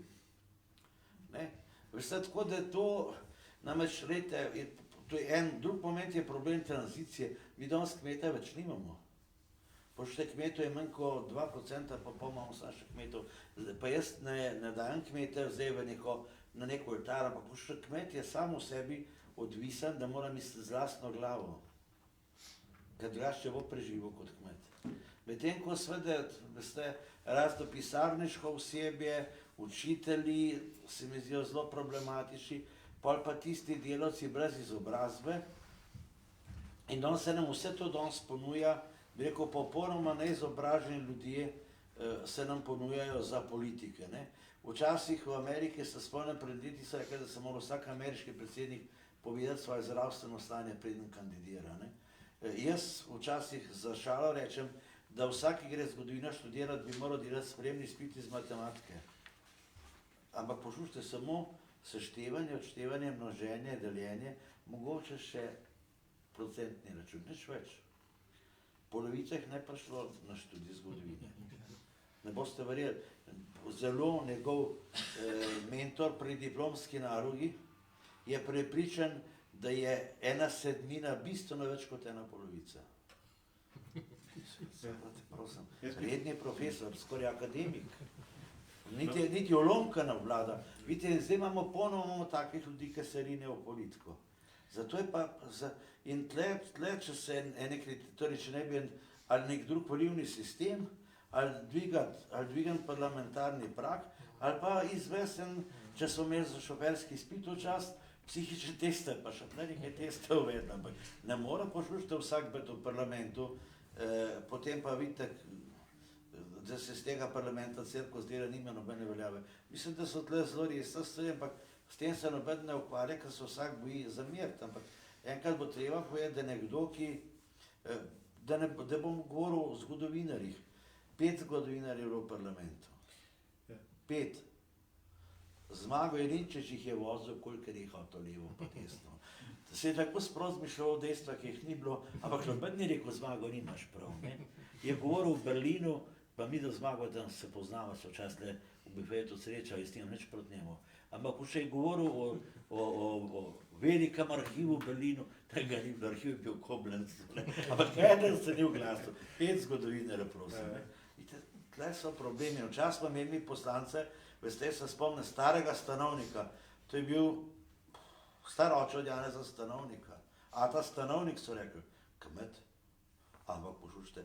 Ne? Veste, tako da to, namreč, rejte, to je en drug moment, je problem tranzicije. Mi danes kmeta več nimamo. Pošte kmetov je manj kot 2%, pa imamo samo še kmetov. Pa jaz ne dajem kmete zdaj na neko oltar, ampak pošte kmet je samo v sebi odvisen, da mora misliti z lastno glavo. Ker drugače bo preživel kot kmet. Medtem ko seveda, veste, razno pisarniško osebje, učitelji se mi zdijo zelo problematični, pol pa tisti delavci brez izobrazbe. In danes se nam vse to danes ponuja, bi rekel, popolnoma neizobraženi ljudje se nam ponujajo za politike. Ne? Včasih v Ameriki se spomnim, pred leti so rekli, da se mora vsak ameriški predsednik povedati svoje zdravstveno stanje, preden kandidira. Ne? Jaz včasih za šalo rečem, da vsak, ki gre zgodovino študirati, bi moral delati spremni izpit iz matematike. Ampak poslušajte, samo seštevanje, odštevanje, množenje, deljenje, mogoče še procentni račun, nič več. Polovica jih ne prišlo na študij zgodovine. Ne boste verjeli, zelo njegov mentor pri diplomski nalogi je prepričan, da je 1/7 bistveno več kot 1/2. Redni profesor, skoraj akademik. Niti ulomka ne vlada. Vidite, zdaj imamo ponovno takih ljudi, ki se rinejo v politiko. Zato je pa, in tle, če se torej, če ne bi ali nek drug volilni sistem, ali dvigati parlamentarni prag, ali pa izvesen, če so imeli za šoferski izpit včasih, psihične teste, pa še nekaj teste uvedli, ampak ne mora poslušati vsak biti v parlamentu, potem pa vidite, da se z tega parlamenta cerkev zdela nima nobene veljave. Mislim, da so tle zelo resne stvari, ampak s tem se noben ne ukvarja, ker se vsak boji zameriti, ampak enkrat bo treba povedati, da nekdo, ki, da bom govoril o zgodovinarjih, 5 zgodovinarjev v parlamentu. 5. Zmago Jelinčič jih je vozil, kolikor je hotel levo pa desno. Se je tako sprost bi šlo v dejstva, ki jih ni bilo, ampak noben ni rekel, Zmago, nimaš prav. Ne? Je govoril v Berlinu, pa mi do Zmago, da se poznava, so včasih v bifetu srečali, s tem nič proti njemu. Ampak še je govoril o velikem arhivu v Berlinu, tega ni bilo, arhiv je bil v Koblencu, ampak eden se ni oglasil, 5 zgodovinarjev, prosim. Tle so problemi. Včasih smo imeli poslance, veste, se spomnim starega Stanovnika, to je bil star oče od Janeza Stanovnika. A ta Stanovnik, so rekli, kmet, ampak poslušajte,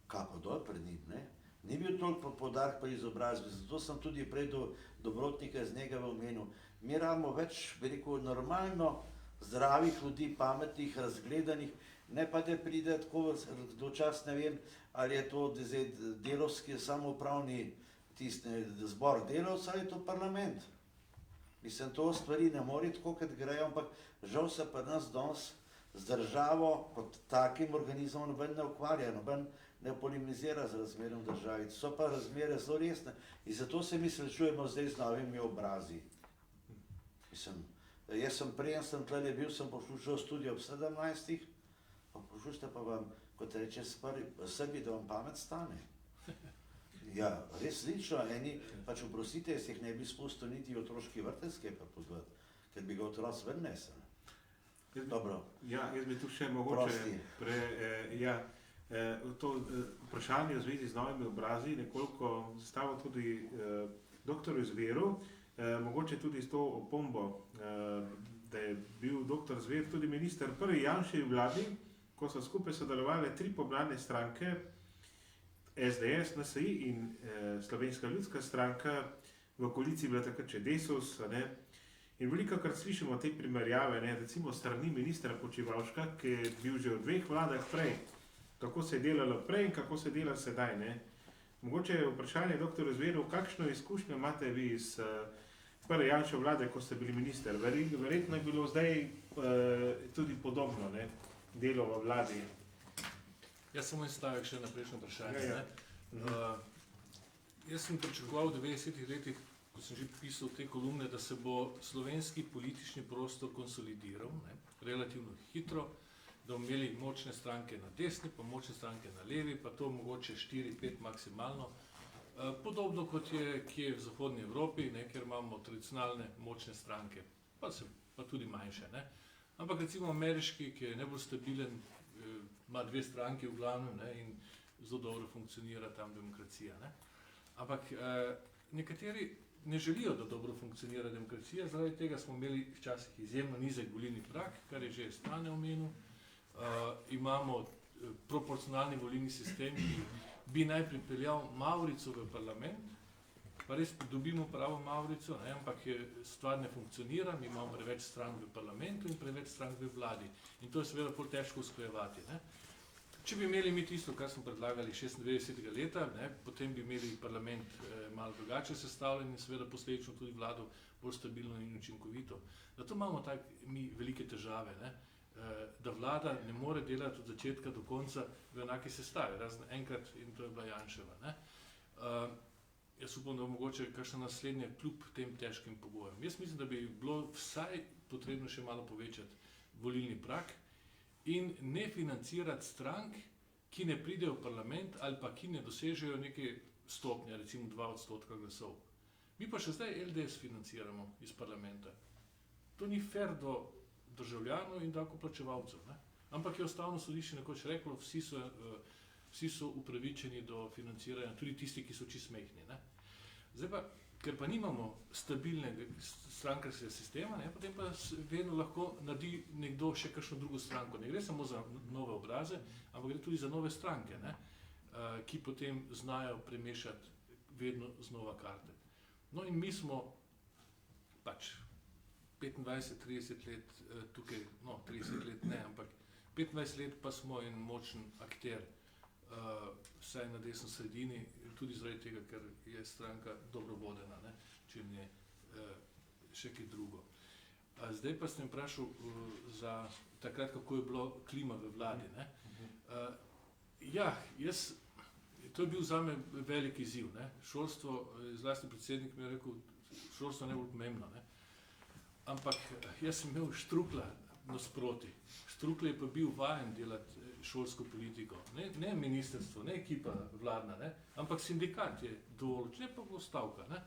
kako dol pred njim, ne? Ni bil toliko poudarek pri izobrazbi, zato sem tudi prej do Dobrotnika iz njega omenil. Mi rabimo več, bi rekel, normalno zdravih ljudi, pametnih, razgledanih, ne pa da pride tako dočas, ne vem, ali je to delovski samoupravni zbor delavcev ali je to parlament. Mislim, to stvari ne more tako, kot grejo, ampak žal se pa nas danes z državo kot takim organizmom noben ne ukvarja, noben ne polemizira z razmerjem v državi. So pa razmere zelo resne in zato se mi srečujemo zdaj z novimi obrazi. Mislim, jaz sem prejen sem tlele bil, sem poslušal študijo ob 17, pa poslušajte pa vam, kot reče Srbi, da vam pamet stane. Ja, res lično, eni, pač oprostite, jaz jih ne bi spustil niti otroški vrtec, kaj pa pozvati, ker bi ga otroc ven nesel. Dobro. Ja, jaz bi tu še mogoče to vprašanje v zvezi z novimi obrazi nekoliko zastavil tudi doktorju Zveru, mogoče tudi s to opombo, da je bil doktor Zver tudi minister prvi Janševi vladi, ko so skupaj sodelovali 3 pomladne stranke, SDS, NSI in Slovenska ljudska stranka, v koaliciji bila takrat še Desus, a ne. In velikokrat slišimo te primerjave, ne, recimo strani ministra Počivalška, ki je bil že v 2 vladah prej, kako se je delalo prej in kako se dela sedaj, ne. Mogoče je vprašanje, dr. Zverov, kakšno izkušnjo imate vi iz prve Janševe vlade, ko ste bili minister? Verjetno je bilo zdaj tudi podobno, ne, delo v vladi. Jaz samo en stavek še na prejšnje vprašanje. Ja. Jaz sem pričakoval v 90-ih letih, ko sem že pisal te kolumne, da se bo slovenski politični prostor konsolidiral, ne, relativno hitro, da bomo imeli močne stranke na desni, pa močne stranke na levi, pa to mogoče 4-5 maksimalno. Podobno kot je kje v zahodni Evropi, ne, kjer imamo tradicionalne močne stranke, pa tudi manjše. Ne. Ampak recimo ameriški, ki je najbolj stabilen, ima 2 stranki v glavnem, ne, in zelo dobro funkcionira tam demokracija. Ne. Ampak nekateri ne želijo, da dobro funkcionira demokracija, zaradi tega smo imeli včasih izjemno nizek volilni prag, kar je že Stane omenil. Imamo proporcionalni volilni sistem, ki bi naj pripeljal Mavrico v parlament, pa res dobimo pravo Mavrico, ne, ampak stvar ne funkcionira, mi imamo preveč strank v parlamentu in preveč strank v vladi. In to je seveda bolj težko usklajevati. Ne. Če bi imeli mi tisto, kar smo predlagali 96. leta, ne, potem bi imeli parlament malo drugače sestavljen in seveda posledično tudi vlado bolj stabilno in učinkovito. Zato imamo mi velike težave, ne, da vlada ne more delati od začetka do konca v enaki sestavi, razen enkrat, in to je bila Janševa. Ne. Jaz upam, da bo mogoče kakšna naslednja kljub tem težkim pogojem. Jaz mislim, da bi bilo vsaj potrebno še malo povečati volilni prag in ne financirati strank, ki ne pridejo v parlament ali pa ki ne dosežejo neke stopnje, recimo 2% glasov. Mi pa še zdaj LDS financiramo iz parlamenta. To ni fair do državljanov in davkoplačevalcev. Ne? Ampak je Ustavno sodišče nekoč reklo, vsi so upravičeni do financiranja, tudi tisti, ki so čisto majhni. Ne? Zdaj pa, ker pa nimamo stabilnega strankarskega sistema, ne, potem pa vedno lahko naredi nekdo še kakšno drugo stranko. Ne gre samo za nove obraze, ampak gre tudi za nove stranke, ne, ki potem znajo premešati vedno znova karte. No in mi smo pač 25-30 let tukaj, no 30 let ne, ampak 25 let pa smo en močen akter, vsaj na desni sredini, tudi zaradi tega, ker je stranka dobro vodena, ne, če ne še kaj drugo. Zdaj pa sem vprašal za takrat, kako je bilo klima v vladi. Ne. Ja, to je bil zame velik izziv. Ne. Šolstvo, zlasti predsednik mi je rekel, šolstvo je najbolj pomembno. Ne. Ampak jaz sem imel Štruklja nasproti. Štruklj je pa bil vajen delati šolsko politiko. Ne ministrstvo, ne ekipa vladna, ne, ampak sindikat je določil, ne pa bo stavka. Ne.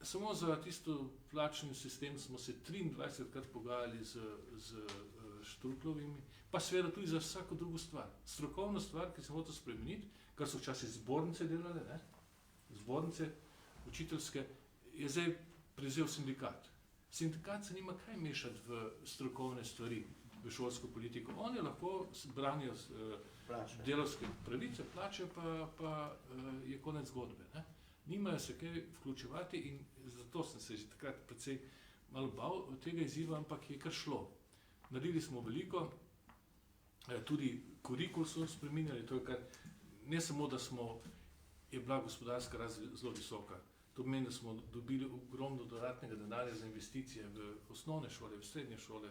Samo za tisto plačni sistem smo se 23krat pogajali z Štrukljevimi, pa seveda tudi za vsako drugo stvar. Strokovna stvar, ki se hoče spremeniti, kar so včasih zbornice delale, ne, zbornice učiteljske, je zdaj prevzel sindikat. Sindikat se nima kaj mešati v strokovne stvari, v šolsko politiko. Oni lahko branijo delavske pravice, plače pa je konec zgodbe. Ne. Nimajo se kaj vključevati in zato sem se že takrat precej malo bal tega izziva, ampak je kar šlo. Naredili smo veliko, tudi kurikul so spreminjali, to je kar, ne samo, da je bila gospodarska rast zelo visoka, to pomeni, da smo dobili ogromno dodatnega denarja za investicije v osnovne šole, v srednje šole,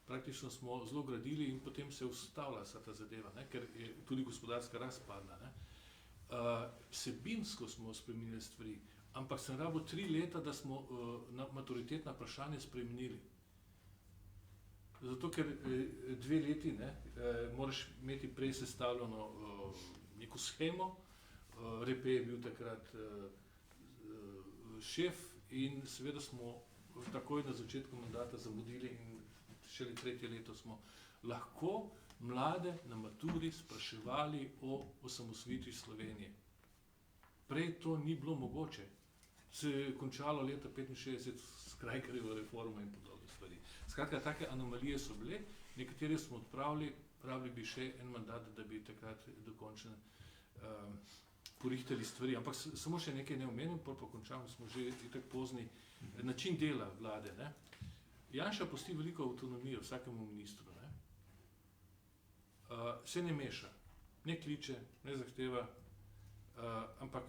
praktično smo zelo gradili in potem se je ustavila vsa ta zadeva, ne, ker je tudi gospodarska rast padla. Ne. Vsebinsko smo spremenili stvari, ampak sem rabil 3 leta, da smo maturitetna vprašanja spremenili. Zato, ker 2 leti, ne, moraš imeti prej sestavljeno neko shemo, Repe je bil takrat šef in seveda smo takoj na začetku mandata zamudili in šele 3. leto smo lahko mlade na maturi spraševali o osamosvojitvi Slovenije. Prej to ni bilo mogoče. Se je končalo leta 65 s Krajcarjevo reformo in podobne stvari. Skratka, take anomalije so bile, nekatere smo odpravili, pravili bi še en mandat, da bi takrat dokončno porihtali stvari. Ampak samo še nekaj ne omenim, pol pa končamo, smo že itak pozni. Način dela vlade. Ne? Janša pusti veliko avtonomijo vsakemu ministru. Ne? Se ne meša, ne kliče, ne zahteva, ampak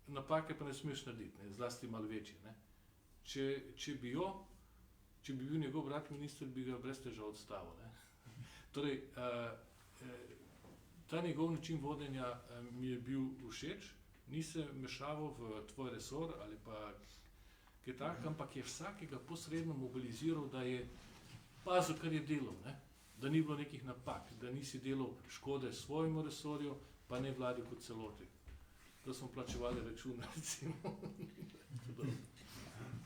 napake pa ne smeš narediti, ne? Zlasti malo večje. Ne? Če bi bil njegov brat minister, bi ga brez težav odstavil. Ne? Torej, ta njegov način vodenja mi je bil všeč, ni se mešaval v tvoj resor ali pa kaj tak, ampak je vsakega posredno mobiliziral, da je pazil, kar je delal, ne? Da ni bilo nekih napak, da nisi delal škode svojemu resorju, pa ne vladi kot celoti. Da smo plačevali račun, recimo.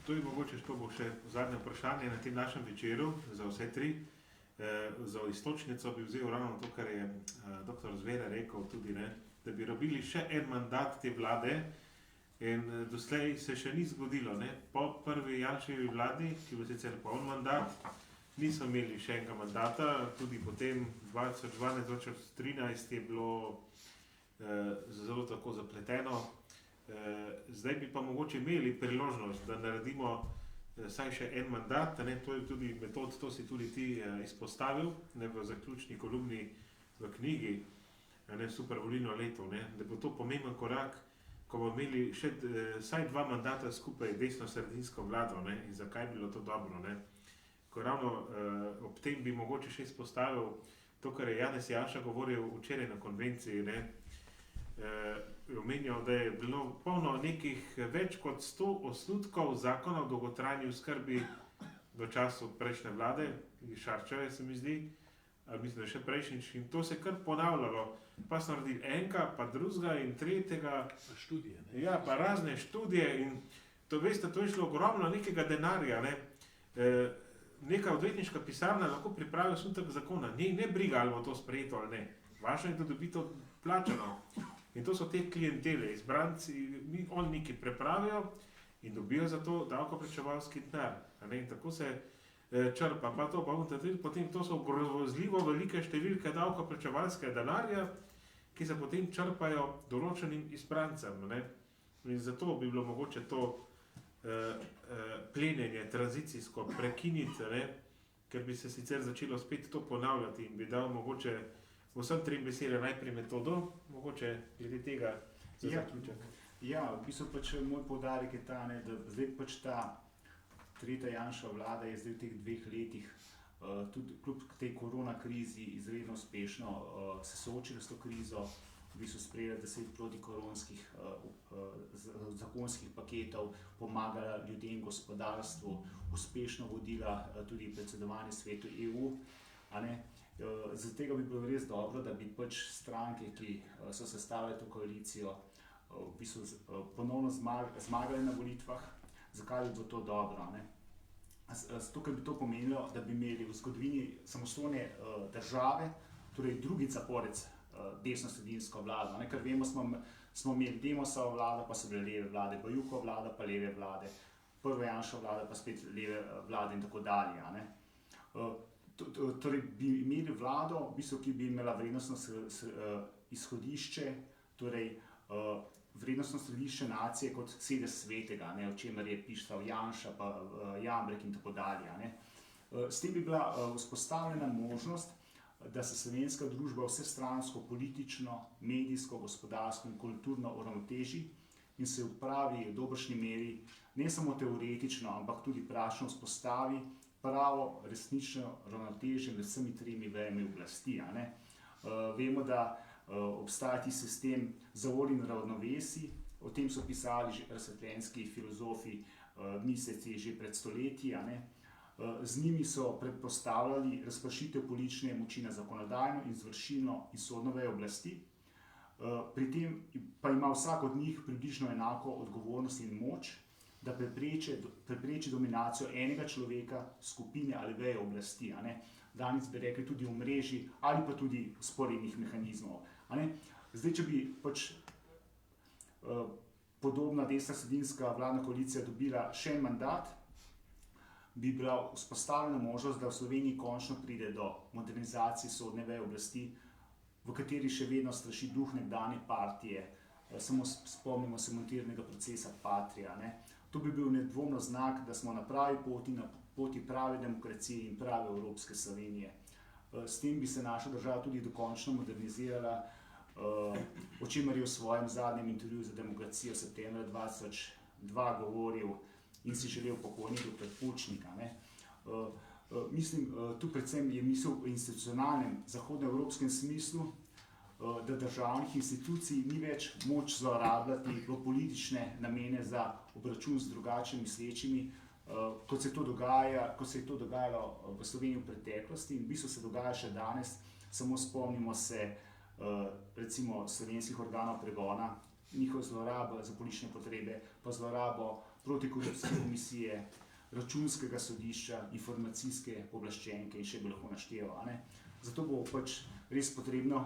To je mogoče, to bo še zadnje vprašanje na tem našem večeru za vse tri. Za istočnico bi vzel ravno to, kar je dr. Zvera rekel tudi, ne, da bi robili še en mandat te vlade in doslej se še ni zgodilo. Ne. Po prvi Janševi vladi, ki bo sicer poln mandat, niso imeli še enega mandata, tudi potem 2012-2013 je bilo zelo tako zapleteno. Zdaj bi pa mogoče imeli priložnost, da naredimo saj še en mandat, ne, to je tudi metod, to si tudi ti izpostavil, ne, v zaključni kolumni v knjigi, ne, super volilno leto, ne, da bo to pomemben korak, ko bomo imeli še saj 2 mandata skupaj desno-sredinsko vlado, ne, in zakaj bi bilo to dobro, ne. Ko ravno ob tem bi mogoče še izpostavil to, kar je Janez Janša govoril včeraj na konvenciji, ne, omenjal, da je bilo polno nekih več kot 100 osnutkov zakona o dolgotrajni oskrbi v času prejšnje vlade, Šarčeve se mi zdi, ali mislim, da še prejšnjič, in to se kar ponavljalo, pa so naredili enega, pa drugega in tretjega. Študije, ne? Ja, pa razne študije in to veste, to je šlo ogromno nekega denarja, ne. Neka odvetniška pisarna lahko pripravi osnutek zakona, njej ne briga, ali bo to sprejeto ali ne. Važno je, da dobi to plačano. In to so te klientele, izbranci, oni nekaj prepravijo in dobijo za to davkoplačevalski denar. In tako se črpa, pa to, potem to so grozljivo velike številke davkoplačevalskega denarja, ki se potem črpajo določenim izbrancem. Ne? In zato bi bilo mogoče to plenjenje tranzicijsko prekiniti, ne? Ker bi se sicer začelo spet to ponavljati in bi dal mogoče vsem trem besede najprej metodo, mogoče glede tega za zaključek. Ja, v bistvu pač moj poudarek je ta, ne, da zdaj pač ta tretja Janševa vlada je zdaj v teh 2 letih tudi kljub tej korona krizi izredno uspešno se soočila s to krizo, v bistvu sprejela 10 protikoronskih zakonskih paketov, pomagala ljudem, gospodarstvu, uspešno vodila tudi predsedovanje svetu EU. Zaradi tega bi bilo res dobro, da bi pač stranke, ki so sestavile to koalicijo, v bistvu ponovno zmagali na volitvah. Zakaj bi bilo to dobro? Zato, ker bi to pomenilo, da bi imeli v zgodovini samostojne države, torej drugič zapored desno-sredinsko vlado. Ker vemo, smo imeli Demosova vlada, pa so bile leve vlade, Bajukova vlada, pa leve vlade, prva Janševa vlada, pa spet leve vlade in tako dalje. Torej bi imeli vlado, v bistvu, ki bi imela vrednostno izhodišče, torej vrednostno središče nacije kot sedež svetega, o čemer je pisal Janša, pa Jambrek in tako dalje. S tem bi bila vzpostavljena možnost, da se slovenska družba vsestransko, politično, medijsko, gospodarsko in kulturno uravnoteži in se upravi v dobršni meri, ne samo teoretično, ampak tudi praktično vzpostavi pravo, resnično ravnotežje med vsemi 3 vejami oblasti. Vemo, da obstaja ti sistem zavor in ravnovesij, o tem so pisali že razsvetljenski filozofi, misleci že pred stoletji. Z njimi so predpostavljali razpršitev politične moči na zakonodajno, izvršilno in sodno vejo oblasti. Pri tem pa ima vsak od njih približno enako odgovornost in moč, da prepreči dominacijo enega človeka, skupine ali veje oblasti. Danes bi rekli tudi v mreži ali pa tudi vzporednih mehanizmov. Zdaj, če bi pač podobna desno-sredinska vladna koalicija dobila še en mandat, bi bila vzpostavljena možnost, da v Sloveniji končno pride do modernizacije sodne veje oblasti v kateri še vedno straši duh nekdanje partije. Samo spomnimo se montirnega procesa Patria. Ne. To bi bil nedvomno znak, da smo na pravi poti, na poti prave demokracije in prave evropske Slovenije. S tem bi se naša država tudi dokončno modernizirala, o čemer je v svojem zadnjem intervjuju za Demokracijo septembra 2002 govoril in si želel pokojni dr. Pučnika. Ne. Mislim, tu predvsem je misel o institucionalnem zahodnoevropskem smislu, da državnih institucij ni več moč zlorabljati v politične namene za obračun z drugače mislečimi, kot se je to dogajalo v Sloveniji v preteklosti in v bistvu se dogaja še danes. Samo spomnimo se recimo slovenskih organov pregona, njihov zlorabo za politične potrebe, pa zlorabo protikorupcijske komisije, računskega sodišča, informacijske pooblaščenke in še bi lahko našteval. Zato bo pač res potrebno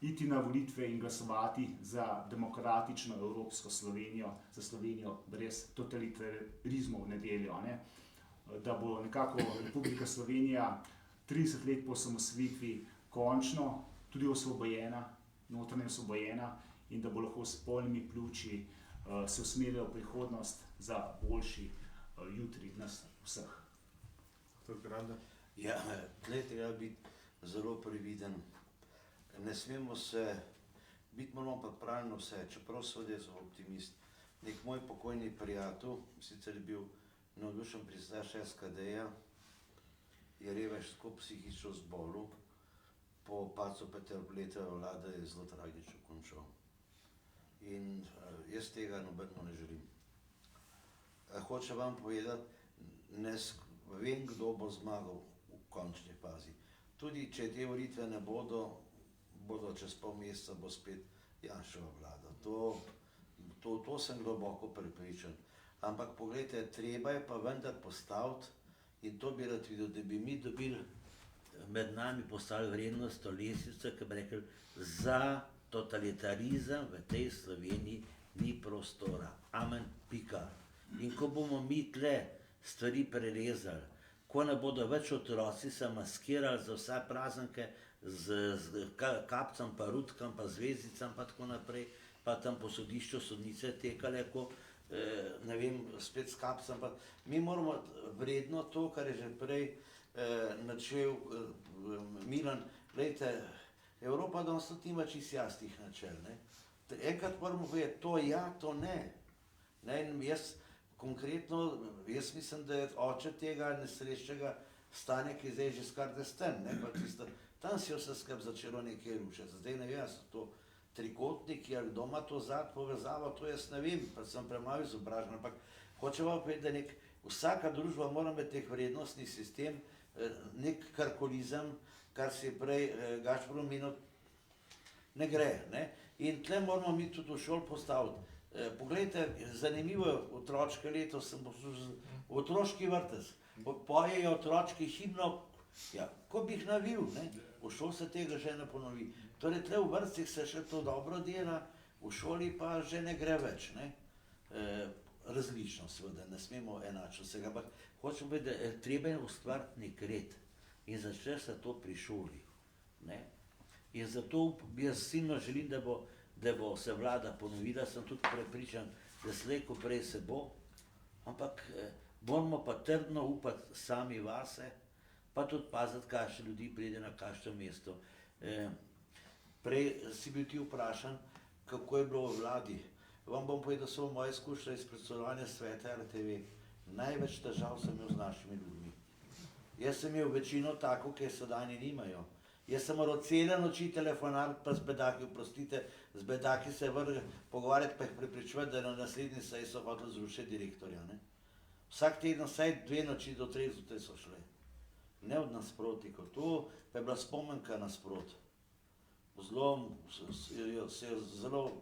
iti na volitve in glasovati za demokratično evropsko Slovenijo, za Slovenijo brez totalitarizmov v nedeljo. Da bo nekako Republika Slovenija 30 let po osamosvojitvi končno tudi osvobojena, notranje osvobojena in da bo lahko s polnimi pljuči se usmerila v prihodnost za boljši jutri nas vseh. Ja, tle treba biti zelo previden. Ne smemo biti moramo pa pravilno vse, čeprav seveda jaz sem optimist. Nek moj pokojni prijatelj, sicer je bil navdušen pristaš SKD-ja, je revež tako psihično zbolel, po padcu Peterletove vlade je zelo tragično končal. In jaz tega nobenemu ne želim. Hočem vam povedati, vem, kdo bo zmagal v končni fazi. Tudi če te volitve ne bodo čez pol meseca bo spet Janševa vlada. To sem globoko prepričan. Ampak poglejte, treba je pa vendar postaviti, in to bi rad videl, da bi mi dobili med nami postavili vrednostno lestvico, ki bi rekli, za totalitarizem v tej Sloveniji ni prostora. Amen, pika. In ko bomo mi tle stvari prerezali, ko ne bodo več otroci se maskirali za vse praznike z kapcem, pa rutkam, pa zvezdicam, pa tako naprej, pa tam po sodišču sodnice tekale, ko ne vem, spet s kapcem. Mi moramo vredno to, kar je že prej načel Milan, gledajte, Evropa danes tudi nima čisto jasnih načel. Enkrat moramo povedati, to ja, to ne. In jaz konkretno, jaz mislim, da je oče tega nesrečnega stanja, ki je zdaj že skar desten, tam si vse skrb začelo nekaj rušiti. Zdaj ne vem, so to trikotniki ali kdo ima to zad povezavo, to jaz ne vem, pa sem premalo izobražen, ampak hočem vam povedati, da vsaka družba mora imeti teh vrednostni sistem, nek karkolizem, kar si je prej Gašper omenil, ne gre. In tle moramo mi tudi v šol postaviti. Poglejte, zanimivo je, otroške leto sem poslušal v otroški vrtec, pojejo otročki himno, ja, ko bi jih navil, v šol se tega že ne ponovi. Torej, tle v vrtcih se še to dobro dela, v šoli pa že ne gre več. Različno seveda, ne smemo enačiti vsega, ampak hočem povedati, da treba je ustvariti nek red in začne se to pri šoli. In zato jaz silno želim, da bo se vlada ponovila, sem tudi prepričan, da slej ko prej se bo, ampak moramo pa trdno upati sami vase, pa tudi paziti, kakšne ljudi pride na kakšno mesto. Prej si bil ti vprašan, kako je bilo v vladi. Vam bom povedal samo moje izkušnje iz predsedovanja sveta RTV. Največ težav sem imel z našimi ljudmi. Jaz sem imel večino tako, ki sedajni nimajo. Jaz sem moral cele noči telefonariti pa z bedaki, oprostite, z bedaki se pogovarjati pa jih prepričevati, da na naslednji seji so hoteli zrušiti direktorja. Vsak teden vsaj 2 noči do 3 zjutraj so šle. Ne od nasprotnikov, to pa je bila spomenka nasprot. Zelo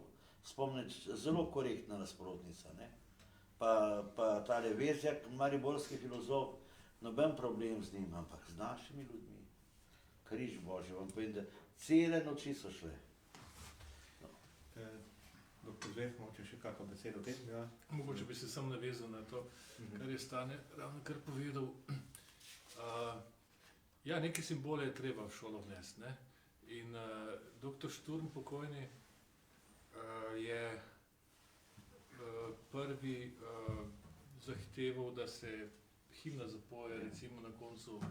spomniti, zelo korektna nasprotnica. Pa tale Vezjak, mariborski filozof, noben problem z njim, ampak z našimi ljudmi. Križ Božji, vam povem, da cele noči so šle. Doktor Zver, mogoče še kakšno besedo o tem? Mogoče bi se sam navezal na to, kar je Stane ravnokar povedal. Ja, neke simbole je treba v šolo vnesti. In dr. Šturm pokojni je prvi zahteval, da se himna zapoje recimo na koncu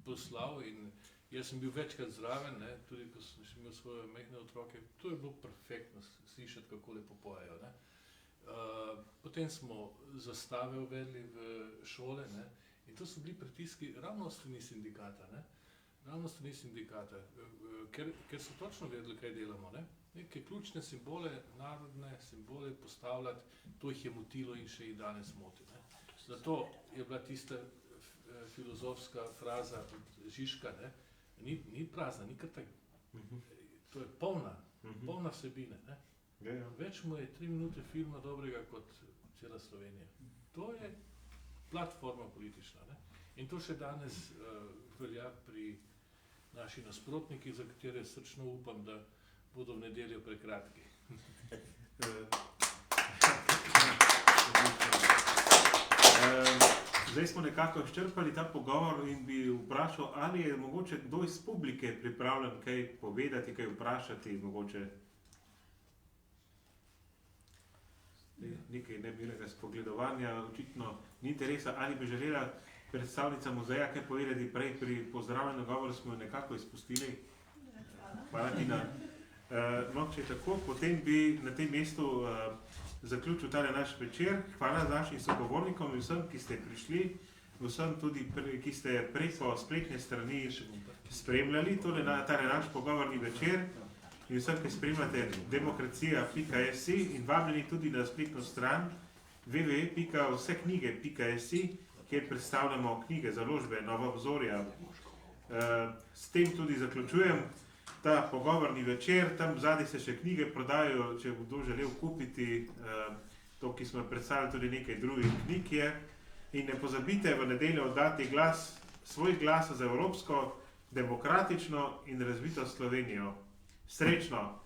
proslav in jaz sem bil večkrat zraven, ne, tudi ko sem še imel svoje majhne otroke, to je bilo perfektno slišati, kako lepo pojejo. Ne. Potem smo zastave uvedli v šole, ne, in to so bili pritiski ravno strani sindikata, ne, ravno strani sindikata, ker so točno vedeli, kaj delamo, ne. Neke ključne simbole, narodne simbole postavljati, to jih je motilo in še jih danes moti. Ne. Zato je bila tista filozofska fraza od Žižka, ne, ni prazna, ni kar tako. To je polna vsebine. Ne. Več mu je 3 minute filma dobrega kot cela Slovenija. To je platforma politična. Ne. In to še danes velja pri naših nasprotnikih, za katere srčno upam, da bodo v nedeljo prekratki. Zdaj smo nekako izčrpali ta pogovor in bi vprašal, ali je mogoče kdo iz publike pripravljen kaj povedati, kaj vprašati, mogoče nekaj nemirnega spogledovanja, očitno ni interesa, ali bi želela predstavnica muzeja kaj povedati prej pri pozdravljenju govoru, smo jo nekako izpustili. Hvala, Tina. No, če je tako, potem bi na tem mestu zaključil tale naš večer. Hvala našim sogovornikom in vsem, ki ste prišli, vsem tudi, ki ste preko spletne strani spremljali tale naš pogovorni večer in vsem, ki spremljate demokracija.si in vabljeni tudi na spletno stran www.vseknjige.si, kjer predstavljamo knjige, založbe, nova obzorja. S tem tudi zaključujem ta pogovorni večer, tam zadaj se še knjige prodajajo, če bo kdo želel kupiti to, ki smo predstavili tudi nekaj drugih knjig je. In ne pozabite v nedeljo oddati svoj glas za evropsko, demokratično in razvito Slovenijo. Srečno!